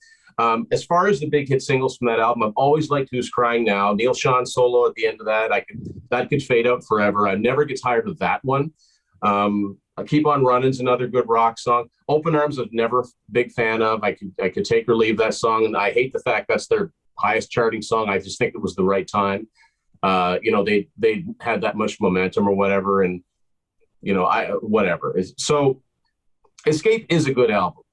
As far as the big hit singles from that album, I've always liked Who's Crying Now. Neil Sean solo at the end of that could fade out forever. I never get tired of that one. Keep on Running's another good rock song. Open Arms I've never big fan of. I could take or leave that song, and I hate the fact that's their highest charting song. I just think it was the right time. You know, they had that much momentum or whatever, and you know, whatever. So Escape is a good album.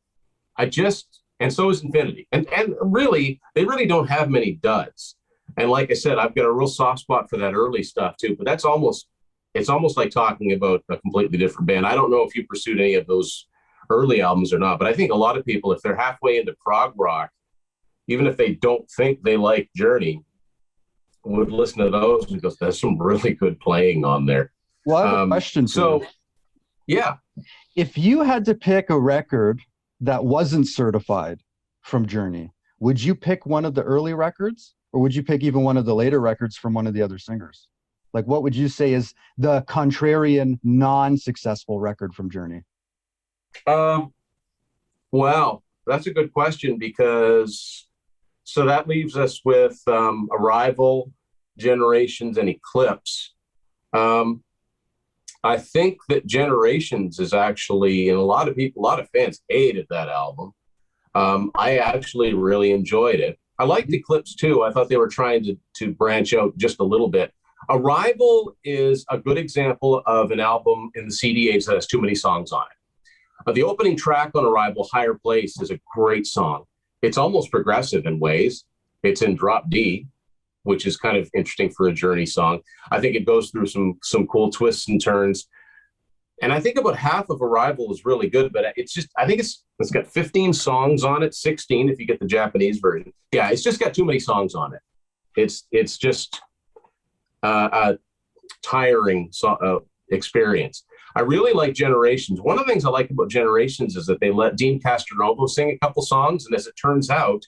I just and so is Infinity. And really, they really don't have many duds. And like I said, I've got a real soft spot for that early stuff too. But it's almost like talking about a completely different band. I don't know if you pursued any of those early albums or not, but I think a lot of people, if they're halfway into prog rock, even if they don't think they like Journey, would listen to those because there's some really good playing on there. Well, I have a question for you. Yeah. If you had to pick a record that wasn't certified from Journey, would you pick one of the early records, or would you pick even one of the later records from one of the other singers? Like, what would you say is the contrarian non-successful record from Journey? Well, that's a good question, because so that leaves us with Arrival, Generations, and Eclipse. I think that Generations is actually, and a lot of fans hated that album. I actually really enjoyed it. I liked Eclipse too. I thought they were trying to branch out just a little bit. Arrival is a good example of an album in the CD age that has too many songs on it. The opening track on Arrival, Higher Place, is a great song. It's almost progressive in ways. It's in drop D, which is kind of interesting for a Journey song. I think it goes through some cool twists and turns. And I think about half of Arrival is really good, but I think it's got 15 songs on it, 16 if you get the Japanese version. Yeah, it's just got too many songs on it. It's just a tiring experience. I really like Generations. One of the things I like about Generations is that they let Dean Castronovo sing a couple songs, and as it turns out,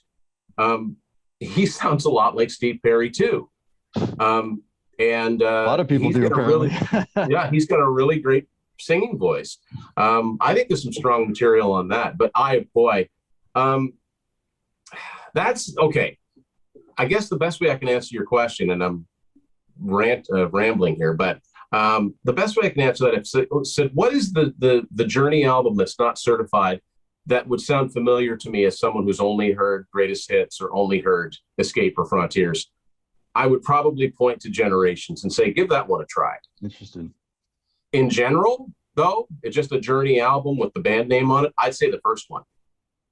he sounds a lot like Steve Perry too. A lot of people do, apparently. Yeah, he's got a really great singing voice. I think there's some strong material on that, but that's okay. I guess the best way I can answer your question, and I'm rambling here, but the best way I can answer that, I've said, what is the Journey album that's not certified that would sound familiar to me as someone who's only heard Greatest Hits or only heard Escape or Frontiers? I would probably point to Generations and say, give that one a try. Interesting. In general, though, it's just a Journey album with the band name on it. I'd say the first one.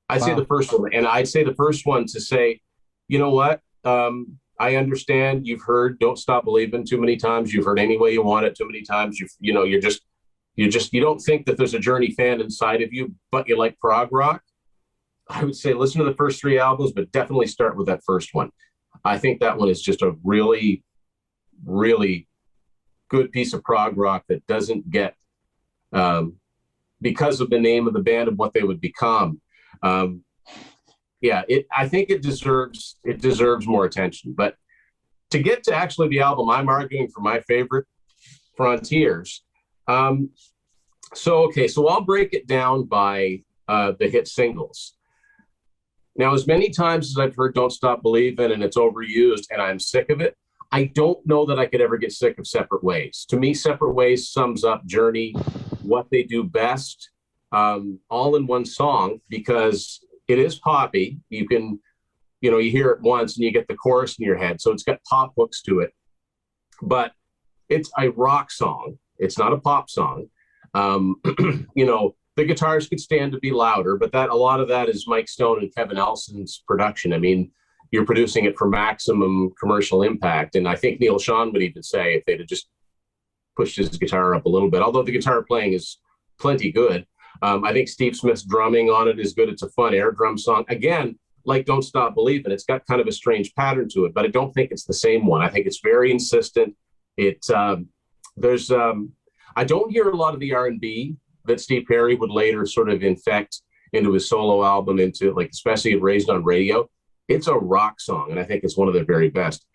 I'd say the first one. And I'd say the first one to say, you know what? I understand you've heard Don't Stop Believing too many times. You've heard Any Way You Want It too many times. You don't think that there's a Journey fan inside of you, but you like prog rock. I would say listen to the first three albums, but definitely start with that first one. I think that one is just a really, really good piece of prog rock that doesn't get, because of the name of the band and what they would become. I think it deserves more attention. But to get to actually the album I'm arguing for my favorite, Frontiers. So I'll break it down by the hit singles. Now, as many times as I've heard Don't Stop Believin' and it's overused and I'm sick of it, I don't know that I could ever get sick of Separate Ways. To me, Separate Ways sums up Journey, what they do best, all in one song, because it is poppy. You can, you hear it once and you get the chorus in your head. So it's got pop hooks to it, but it's a rock song. It's not a pop song. The guitars could stand to be louder, but a lot of that is Mike Stone and Kevin Elson's production. I mean, you're producing it for maximum commercial impact. And I think Neil Sean would even say if they'd have just pushed his guitar up a little bit, although the guitar playing is plenty good. I think Steve Smith's drumming on it is good. It's a fun air drum song. Again, like Don't Stop Believin', it's got kind of a strange pattern to it, but I don't think it's the same one. I think it's very insistent. I don't hear a lot of the R&B that Steve Perry would later sort of infect into his solo album, especially Raised on Radio. It's a rock song, and I think it's one of their very best.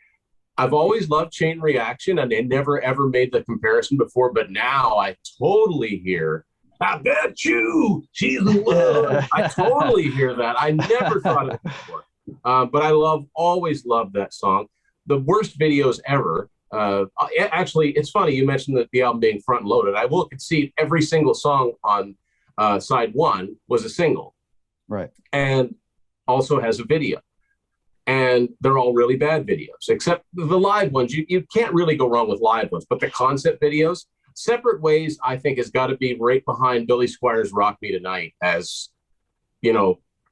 I've always loved Chain Reaction, and I never, ever made the comparison before, but now I totally hear, I bet you she's in love. I totally hear that. I never thought of it before. But I always loved that song. The worst videos ever. Actually, it's funny you mentioned that the album being front loaded. I will concede every single song on side one was a single, right? And also has a video, and they're all really bad videos, except the live ones. You can't really go wrong with live ones, but the concept videos, Separate Ways, I think has got to be right behind Billy Squire's "Rock Me Tonight" as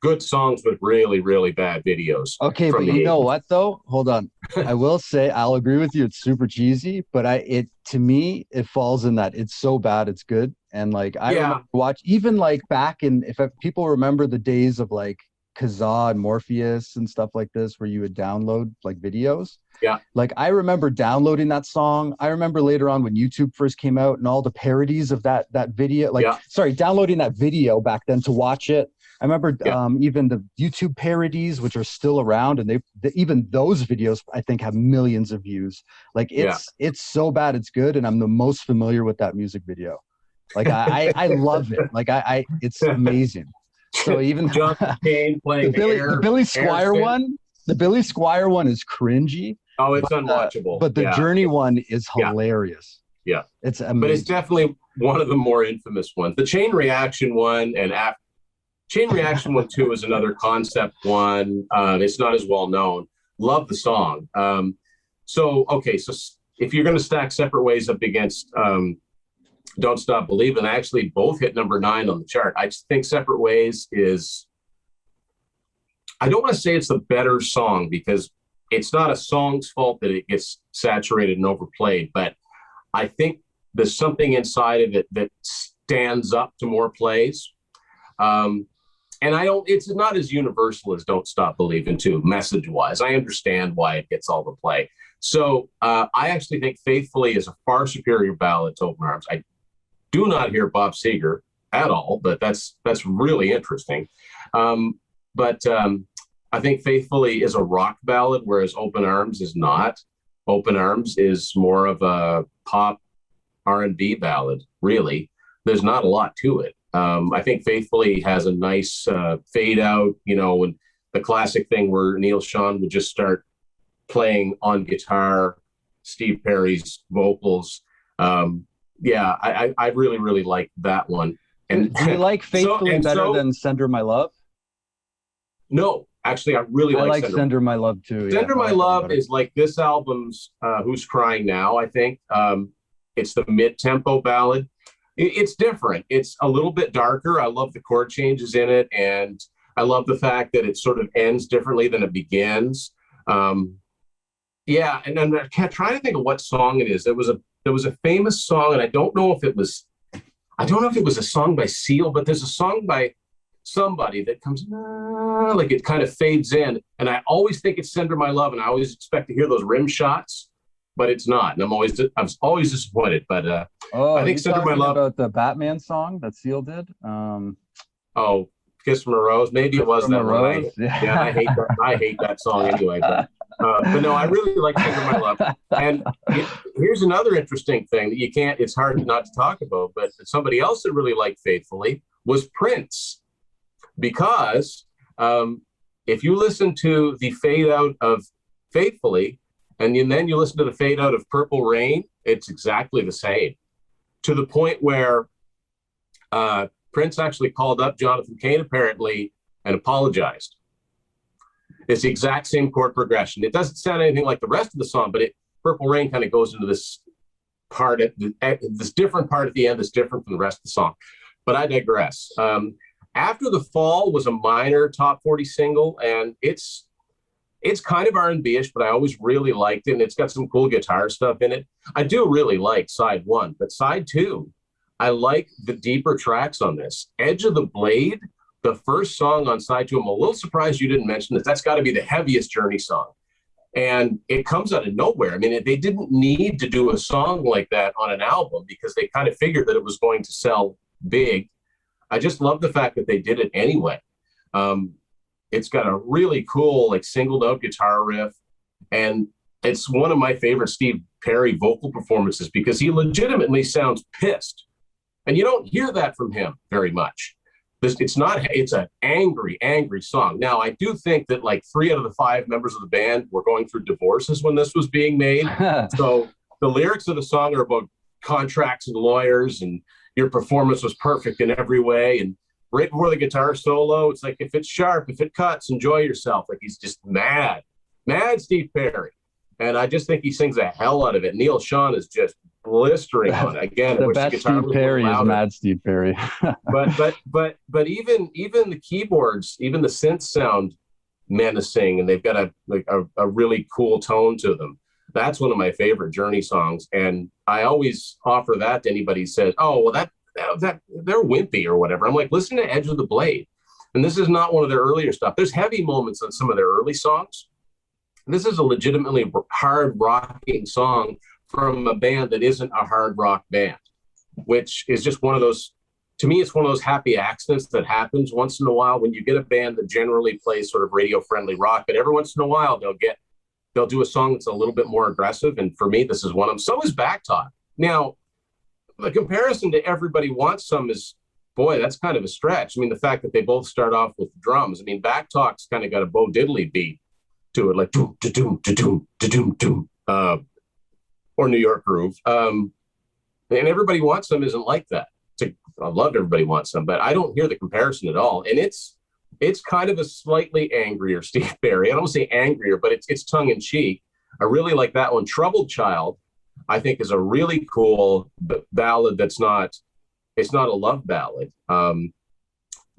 good songs with really, really bad videos. Okay, but you know what though? Hold on. I will say I'll agree with you. It's super cheesy, but to me it falls in that it's so bad it's good. And like I remember watch even like back in if people remember the days of like Kazaa and Morpheus and stuff like this where you would download like videos. Yeah. Like I remember downloading that song. I remember later on when YouTube first came out and all the parodies of that video, like sorry, downloading that video back then to watch it. I remember even the YouTube parodies, which are still around, and even those videos I think have millions of views. Like it's so bad it's good, and I'm the most familiar with that music video. Like I love it. Like it's amazing. So even John Kane playing the Billy Squier one, the Billy Squier one is cringy. Oh, it's unwatchable. But the Journey one is hilarious. Yeah, it's amazing. But it's definitely one of the more infamous ones. The Chain Reaction one and Chain Reaction one too is another concept one. It's not as well known. Love the song. So if you're going to stack Separate Ways up against Don't Stop Believin', actually both hit number 9 on the chart. I just think Separate Ways is, I don't want to say it's the better song because it's not a song's fault that it gets saturated and overplayed, but I think there's something inside of it that stands up to more plays. And it's not as universal as Don't Stop Believin' too, message-wise. I understand why it gets all the play. So I actually think Faithfully is a far superior ballad to Open Arms. I do not hear Bob Seger at all, but that's really interesting. But I think Faithfully is a rock ballad, whereas Open Arms is not. Open Arms is more of a pop R&B ballad, really. There's not a lot to it. I think Faithfully has a nice fade out, and the classic thing where Neil Sean would just start playing on guitar, Steve Perry's vocals. I really, really like that one. And do you like Faithfully better than Send Her My Love? No, actually, I really like Send Her My Love too. Send Her My Love is like this album's Who's Crying Now, I think. It's the mid-tempo ballad. It's different. It's a little bit darker. I love the chord changes in it, and I love the fact that it sort of ends differently than it begins. And I'm trying to think of what song it is. There was a famous song, and I don't know if it was a song by Seal, but there's a song by somebody that comes like it kind of fades in, and I always think it's Send Her My Love, and I always expect to hear those rim shots. But it's not, and I'm always disappointed. But I think Send Her My Love. About the Batman song that Seal did. Kiss from a Rose. Maybe it was that one. I hate that song anyway. But no, I really like Send Her My Love. And here's another interesting thing that it's hard not to talk about. But somebody else that really liked Faithfully was Prince, because if you listen to the fade out of Faithfully, and then you listen to the fade out of Purple Rain, it's exactly the same, to the point where Prince actually called up Jonathan Cain apparently and apologized. It's the exact same chord progression. It doesn't sound anything like the rest of the song, but Purple Rain kind of goes into this part, this different part at the end that's different from the rest of the song. But I digress. After the Fall was a minor top 40 single, and it's kind of R&B-ish, but I always really liked it, and it's got some cool guitar stuff in it. I do really like side 1, but side 2, I like the deeper tracks on this. Edge of the Blade, the first song on side 2, I'm a little surprised you didn't mention this. That's got to be the heaviest Journey song. And it comes out of nowhere. I mean, they didn't need to do a song like that on an album because they kind of figured that it was going to sell big. I just love the fact that they did it anyway. It's got a really cool, like, single note guitar riff. And it's one of my favorite Steve Perry vocal performances because he legitimately sounds pissed. And you don't hear that from him very much. It's an angry, angry song. Now, I do think that like 3 out of the 5 members of the band were going through divorces when this was being made. So the lyrics of the song are about contracts and lawyers, and your performance was perfect in every way. And right before the guitar solo, it's like, if it's sharp, if it cuts, enjoy yourself. Like, he's just mad Steve Perry. And I just think he sings the hell out of it. Neil Sean is just blistering on it. Again, The I wish the best guitar Steve was Perry is louder. Mad Steve Perry. but even the keyboards, even the synth sound menacing, and they've got a really cool tone to them. That's one of my favorite Journey songs, and I always offer that to anybody who says, "Oh, well, that they're wimpy or whatever." I'm like, listen to Edge of the Blade, and this is not one of their earlier stuff. There's heavy moments on some of their early songs. This is a legitimately hard rocking song from a band that isn't a hard rock band, which is just one of those. To me, it's one of those happy accidents that happens once in a while when you get a band that generally plays sort of radio friendly rock, but every once in a while they'll do a song that's a little bit more aggressive. And for me, this is one of them. So is Backtalk. Now, the comparison to Everybody Wants Some is, boy, that's kind of a stretch. I mean, the fact that they both start off with drums. I mean, Backtalk's kind of got a Bo Diddley beat to it, like doom, doom, doom, doom, doom, or New York Groove. And Everybody Wants Some isn't like that. I loved Everybody Wants Some, but I don't hear the comparison at all. And it's kind of a slightly angrier Steve Perry. I don't say angrier, but it's tongue in cheek. I really like that one. Troubled Child, I think, is a really cool ballad. It's not a love ballad.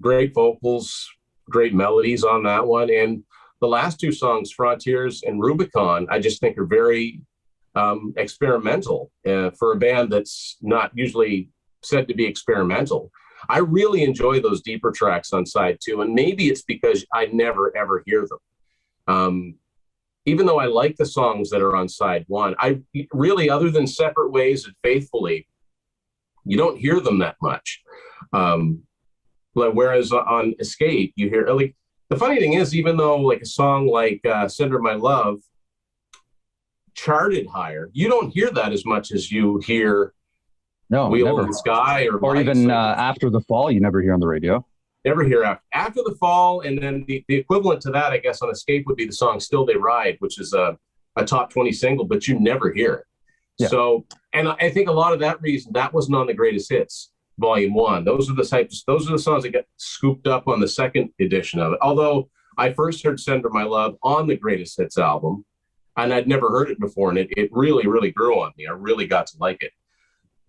Great vocals, great melodies on that one. And the last two songs, Frontiers and Rubicon, I just think are very experimental for a band that's not usually said to be experimental. I really enjoy those deeper tracks on side 2, and maybe it's because I never ever hear them. Even though I like the songs that are on side 1, I really, other than Separate Ways and Faithfully, you don't hear them that much. Whereas on Escape, you hear, like, the funny thing is, even though like a song like Sender My Love charted higher, you don't hear that as much as you hear Wheel never. in the Sky or even After the Fall, you never hear on the radio. Never hear after the Fall. And then the equivalent to that, I guess, on Escape would be the song Still They Ride, which is a top 20 single, but you never hear it. Yeah. So, and I think a lot of that reason, that wasn't on the Greatest Hits Volume 1. Those are the songs that get scooped up on the second edition of it. Although I first heard Sender My Love on the Greatest Hits album, and I'd never heard it before, and it really, really grew on me. I really got to like it.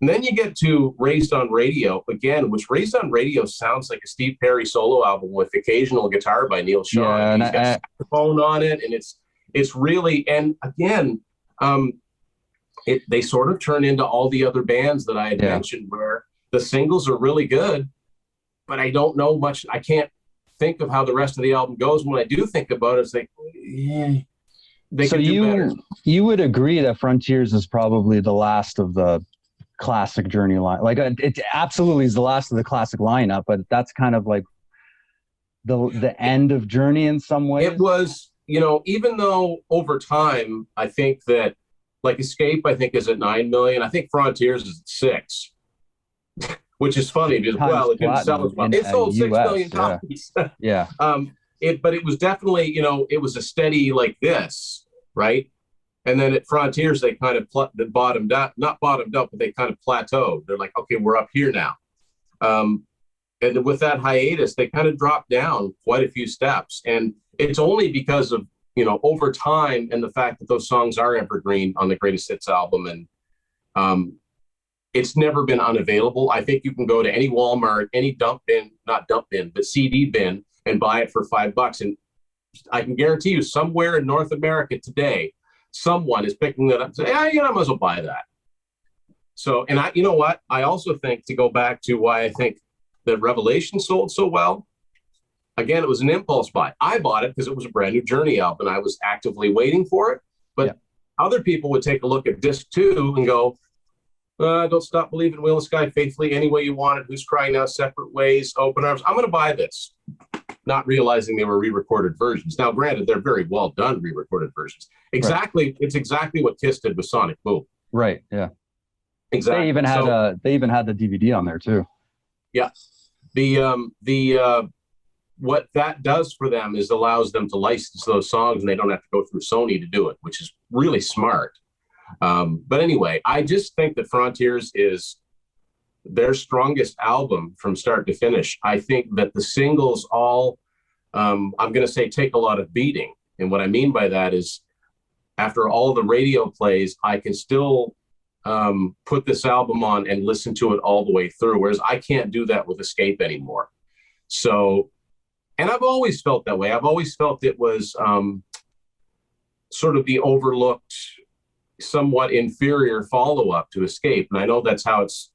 And then you get to Raised on Radio again, which Raised on Radio sounds like a Steve Perry solo album with occasional guitar by Neil Sean. Yeah, he's got saxophone on it, and it's really, and again, they sort of turn into all the other bands that I had mentioned, where the singles are really good, but I don't know much. I can't think of how the rest of the album goes. When I do think about it, it's like, they could do better. You would agree that Frontiers is probably the last of the classic Journey line. Like, it absolutely is the last of the classic lineup, but that's kind of like the end of Journey in some ways. It was, even though over time, I think that, like, Escape, I think, is at 9 million. I think Frontiers is at 6, which is funny because, well, it didn't sell as well. It sold 6 million copies. Yeah. But it was definitely, it was a steady like this, right? And then at Frontiers, they kind of not bottomed up, but they kind of plateaued. They're like, okay, we're up here now. And with that hiatus, they kind of dropped down quite a few steps. And it's only because of, over time and the fact that those songs are evergreen on the Greatest Hits album. And it's never been unavailable. I think you can go to any Walmart, any not dump bin, but CD bin, and buy it for $5. And I can guarantee you somewhere in North America today, someone is picking that up and say, I might as well buy that. So, and you know what? I also think, to go back to why I think that Revelation sold so well, again, it was an impulse buy. I bought it because it was a brand new Journey album, and I was actively waiting for it. But other people would take a look at disc 2 and go, Don't Stop Believing, Wheel in the Sky, Faithfully, Any Way You Want It, Who's Crying Now, Separate Ways, Open Arms. I'm going to buy this, not realizing they were re-recorded versions. Now, granted, they're very well done re-recorded versions. Exactly, It's exactly what Kiss did with Sonic Boom. Right. Yeah. Exactly. They even had the DVD on there too. Yeah. What that does for them is allows them to license those songs, and they don't have to go through Sony to do it, which is really smart. But anyway, I just think that Frontiers is their strongest album from start to finish. I think that the singles all, I'm going to say, take a lot of beating. And what I mean by that is, after all the radio plays, I can still put this album on and listen to it all the way through, whereas I can't do that with Escape anymore. So, and I've always felt that way. I've always felt it was sort of the overlooked, somewhat inferior follow-up to Escape. And I know that's how it's,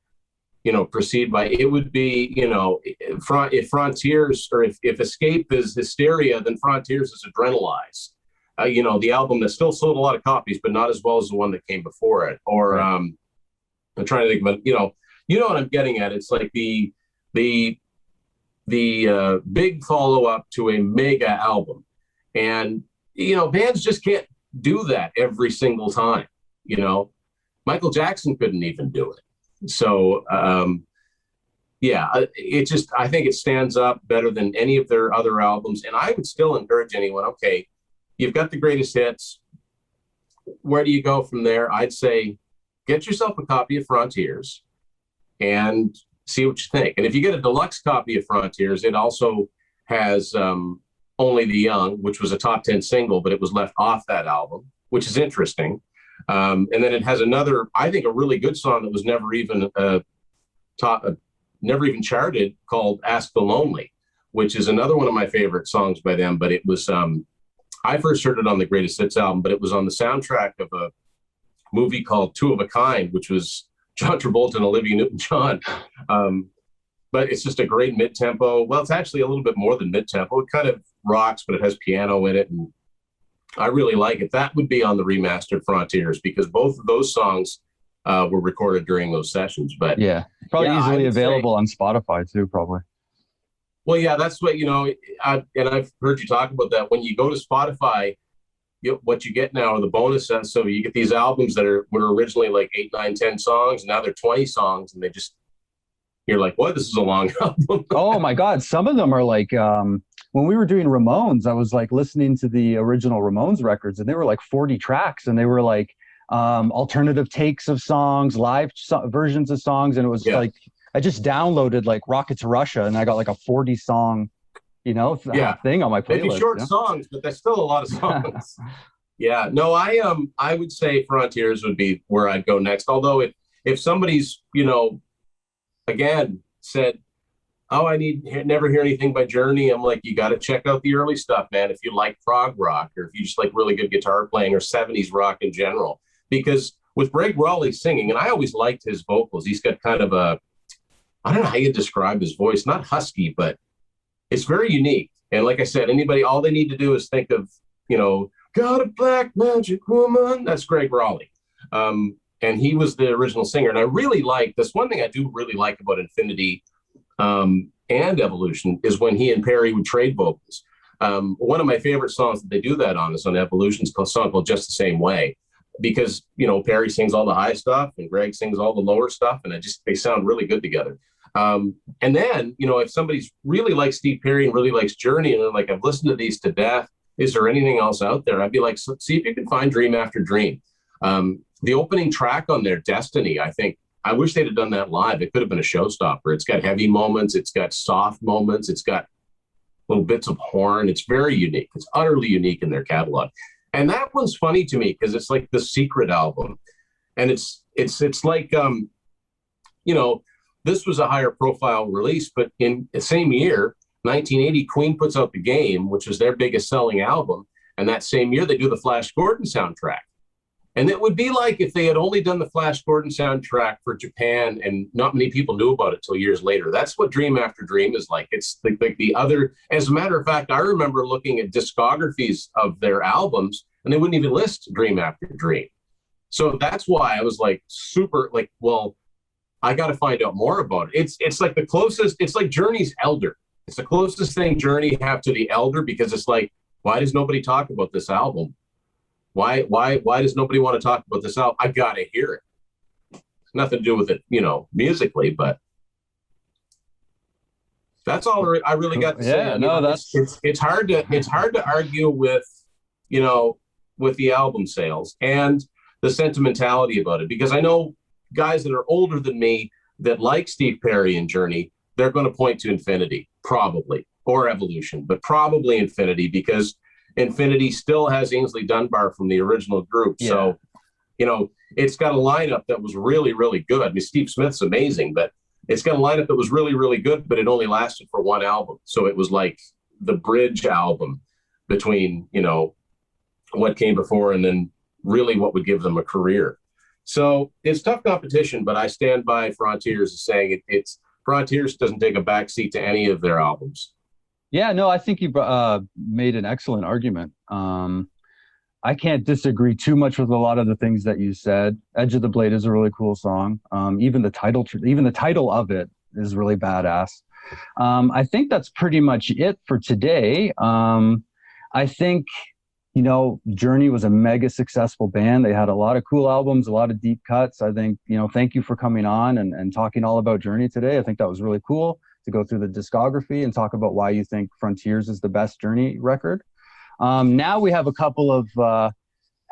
proceed by. It would be, if Frontiers, or if Escape is Hysteria, then Frontiers is Adrenalize. The album that still sold a lot of copies, but not as well as the one that came before it. Or right. I'm trying to think about, what I'm getting at. It's like the big follow-up to a mega album. And, bands just can't do that every single time. Michael Jackson couldn't even do it. So, I think it stands up better than any of their other albums. And I would still encourage anyone, okay, you've got the greatest hits. Where do you go from there? I'd say get yourself a copy of Frontiers and see what you think. And if you get a deluxe copy of Frontiers, it also has Only the Young, which was a top 10 single, but it was left off that album, which is interesting. And then it has another, I think, a really good song that was never even charted, called Ask the Lonely, which is another one of my favorite songs by them. But it was, I first heard it on the Greatest Hits album, but it was on the soundtrack of a movie called Two of a Kind, which was John Travolta and Olivia Newton-John. But it's just a great mid-tempo. Well, it's actually a little bit more than mid-tempo. It kind of rocks, but it has piano in it. And I really like it. That would be on the remastered Frontiers, because both of those songs were recorded during those sessions. But yeah, probably easily available on Spotify too, probably. Well, yeah, that's what, I've heard you talk about that. When you go to Spotify, what you get now are the bonuses. So you get these albums that were originally like 8, 9, 10 songs, and now they're 20 songs, and you're like, what? This is a long album. Oh my God. Some of them are like, when we were doing Ramones, I was like listening to the original Ramones records, and they were like 40 tracks, and they were like alternative takes of songs, live versions of songs. And it was like, I just downloaded like Rocket to Russia, and I got like a 40 song, thing on my playlist. Maybe short songs, but that's still a lot of songs. Yeah, no, I would say Frontiers would be where I'd go next. Although if somebody's, again said, oh, I never hear anything by Journey, I'm like, you got to check out the early stuff, man. If you like prog rock, or if you just like really good guitar playing, or 70s rock in general, because with Greg Raleigh singing, and I always liked his vocals. He's got kind of I don't know how you describe his voice, not husky, but it's very unique. And like I said, all they need to do is think of, got a black magic woman. That's Greg Raleigh. And he was the original singer. And I really like this. One thing I do really like about Infinity and Evolution is when he and Perry would trade vocals. One of my favorite songs that they do that on is on Evolution's song called Just the Same Way. Because, Perry sings all the high stuff and Greg sings all the lower stuff. And they sound really good together. And then, if somebody's really likes Steve Perry and really likes Journey, and they're like, I've listened to these to death, is there anything else out there? I'd be like, see if you can find Dream After Dream. The opening track on there, Destiny, I wish they'd have done that live. It could have been a showstopper. It's got heavy moments. It's got soft moments. It's got little bits of horn. It's very unique. It's utterly unique in their catalog. And that one's funny to me because it's like the secret album. And it's like, this was a higher profile release, but in the same year, 1980, Queen puts out The Game, which was their biggest selling album. And that same year, they do the Flash Gordon soundtrack. And it would be like if they had only done the Flash Gordon soundtrack for Japan, and not many people knew about it till years later. That's what Dream After Dream is like. It's like the other. As a matter of fact, I remember looking at discographies of their albums, and they wouldn't even list Dream After Dream. So that's why I was like super like, well, I got to find out more about it. It's like the closest. It's like Journey's Elder. It's the closest thing Journey have to the Elder, because it's like, why does nobody talk about this album? Why does nobody want to talk about this album? I got to hear it. It's nothing to do with it, musically, but that's all I really got to say. Yeah, no, it's hard to argue with, with the album sales and the sentimentality about it, because I know guys that are older than me that like Steve Perry and Journey, they're going to point to Infinity, probably, or Evolution, but probably Infinity, because Infinity still has Ainsley Dunbar from the original group. Yeah. So, it's got a lineup that was really, really good. I mean, Steve Smith's amazing, but it's got a lineup that was really, really good, but it only lasted for one album. So it was like the bridge album between, you know, what came before and then really what would give them a career. So it's tough competition, but I stand by Frontiers as saying it's Frontiers doesn't take a backseat to any of their albums. Yeah, no, I think you made an excellent argument. I can't disagree too much with a lot of the things that you said. Edge of the Blade is a really cool song. Even the title of it is really badass. I think that's pretty much it for today. I think, you know, Journey was a mega successful band. They had a lot of cool albums, a lot of deep cuts. I think, you know, thank you for coming on and talking all about Journey today. I think that was really cool to go through the discography and talk about why you think Frontiers is the best Journey record. Now we have a couple of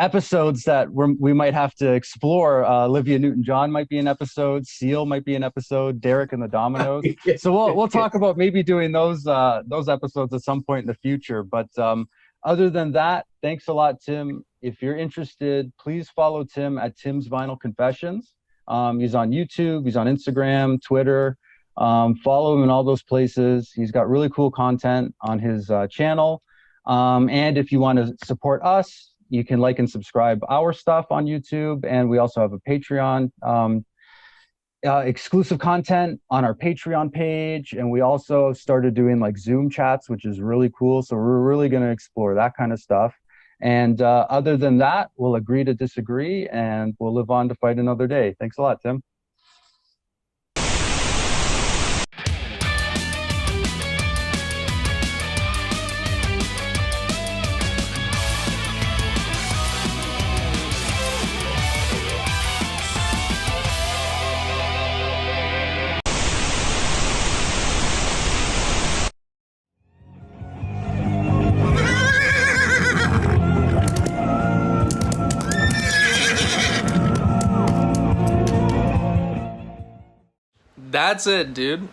episodes that we might have to explore. Olivia Newton-John might be an episode. Seal might be an episode. Derek and the Dominoes. So we'll talk about maybe doing those episodes at some point in the future. But other than that, thanks a lot, Tim. If you're interested, please follow Tim at Tim's Vinyl Confessions. He's on YouTube. He's on Instagram, Twitter. Follow him in all those places. He's got really cool content on his channel. And if you want to support us, you can like and subscribe our stuff on YouTube. And we also have a Patreon, exclusive content on our Patreon page. And we also started doing like Zoom chats, which is really cool. So we're really going to explore that kind of stuff. And other than that, we'll agree to disagree and we'll live on to fight another day. Thanks a lot, Tim. That's it, dude.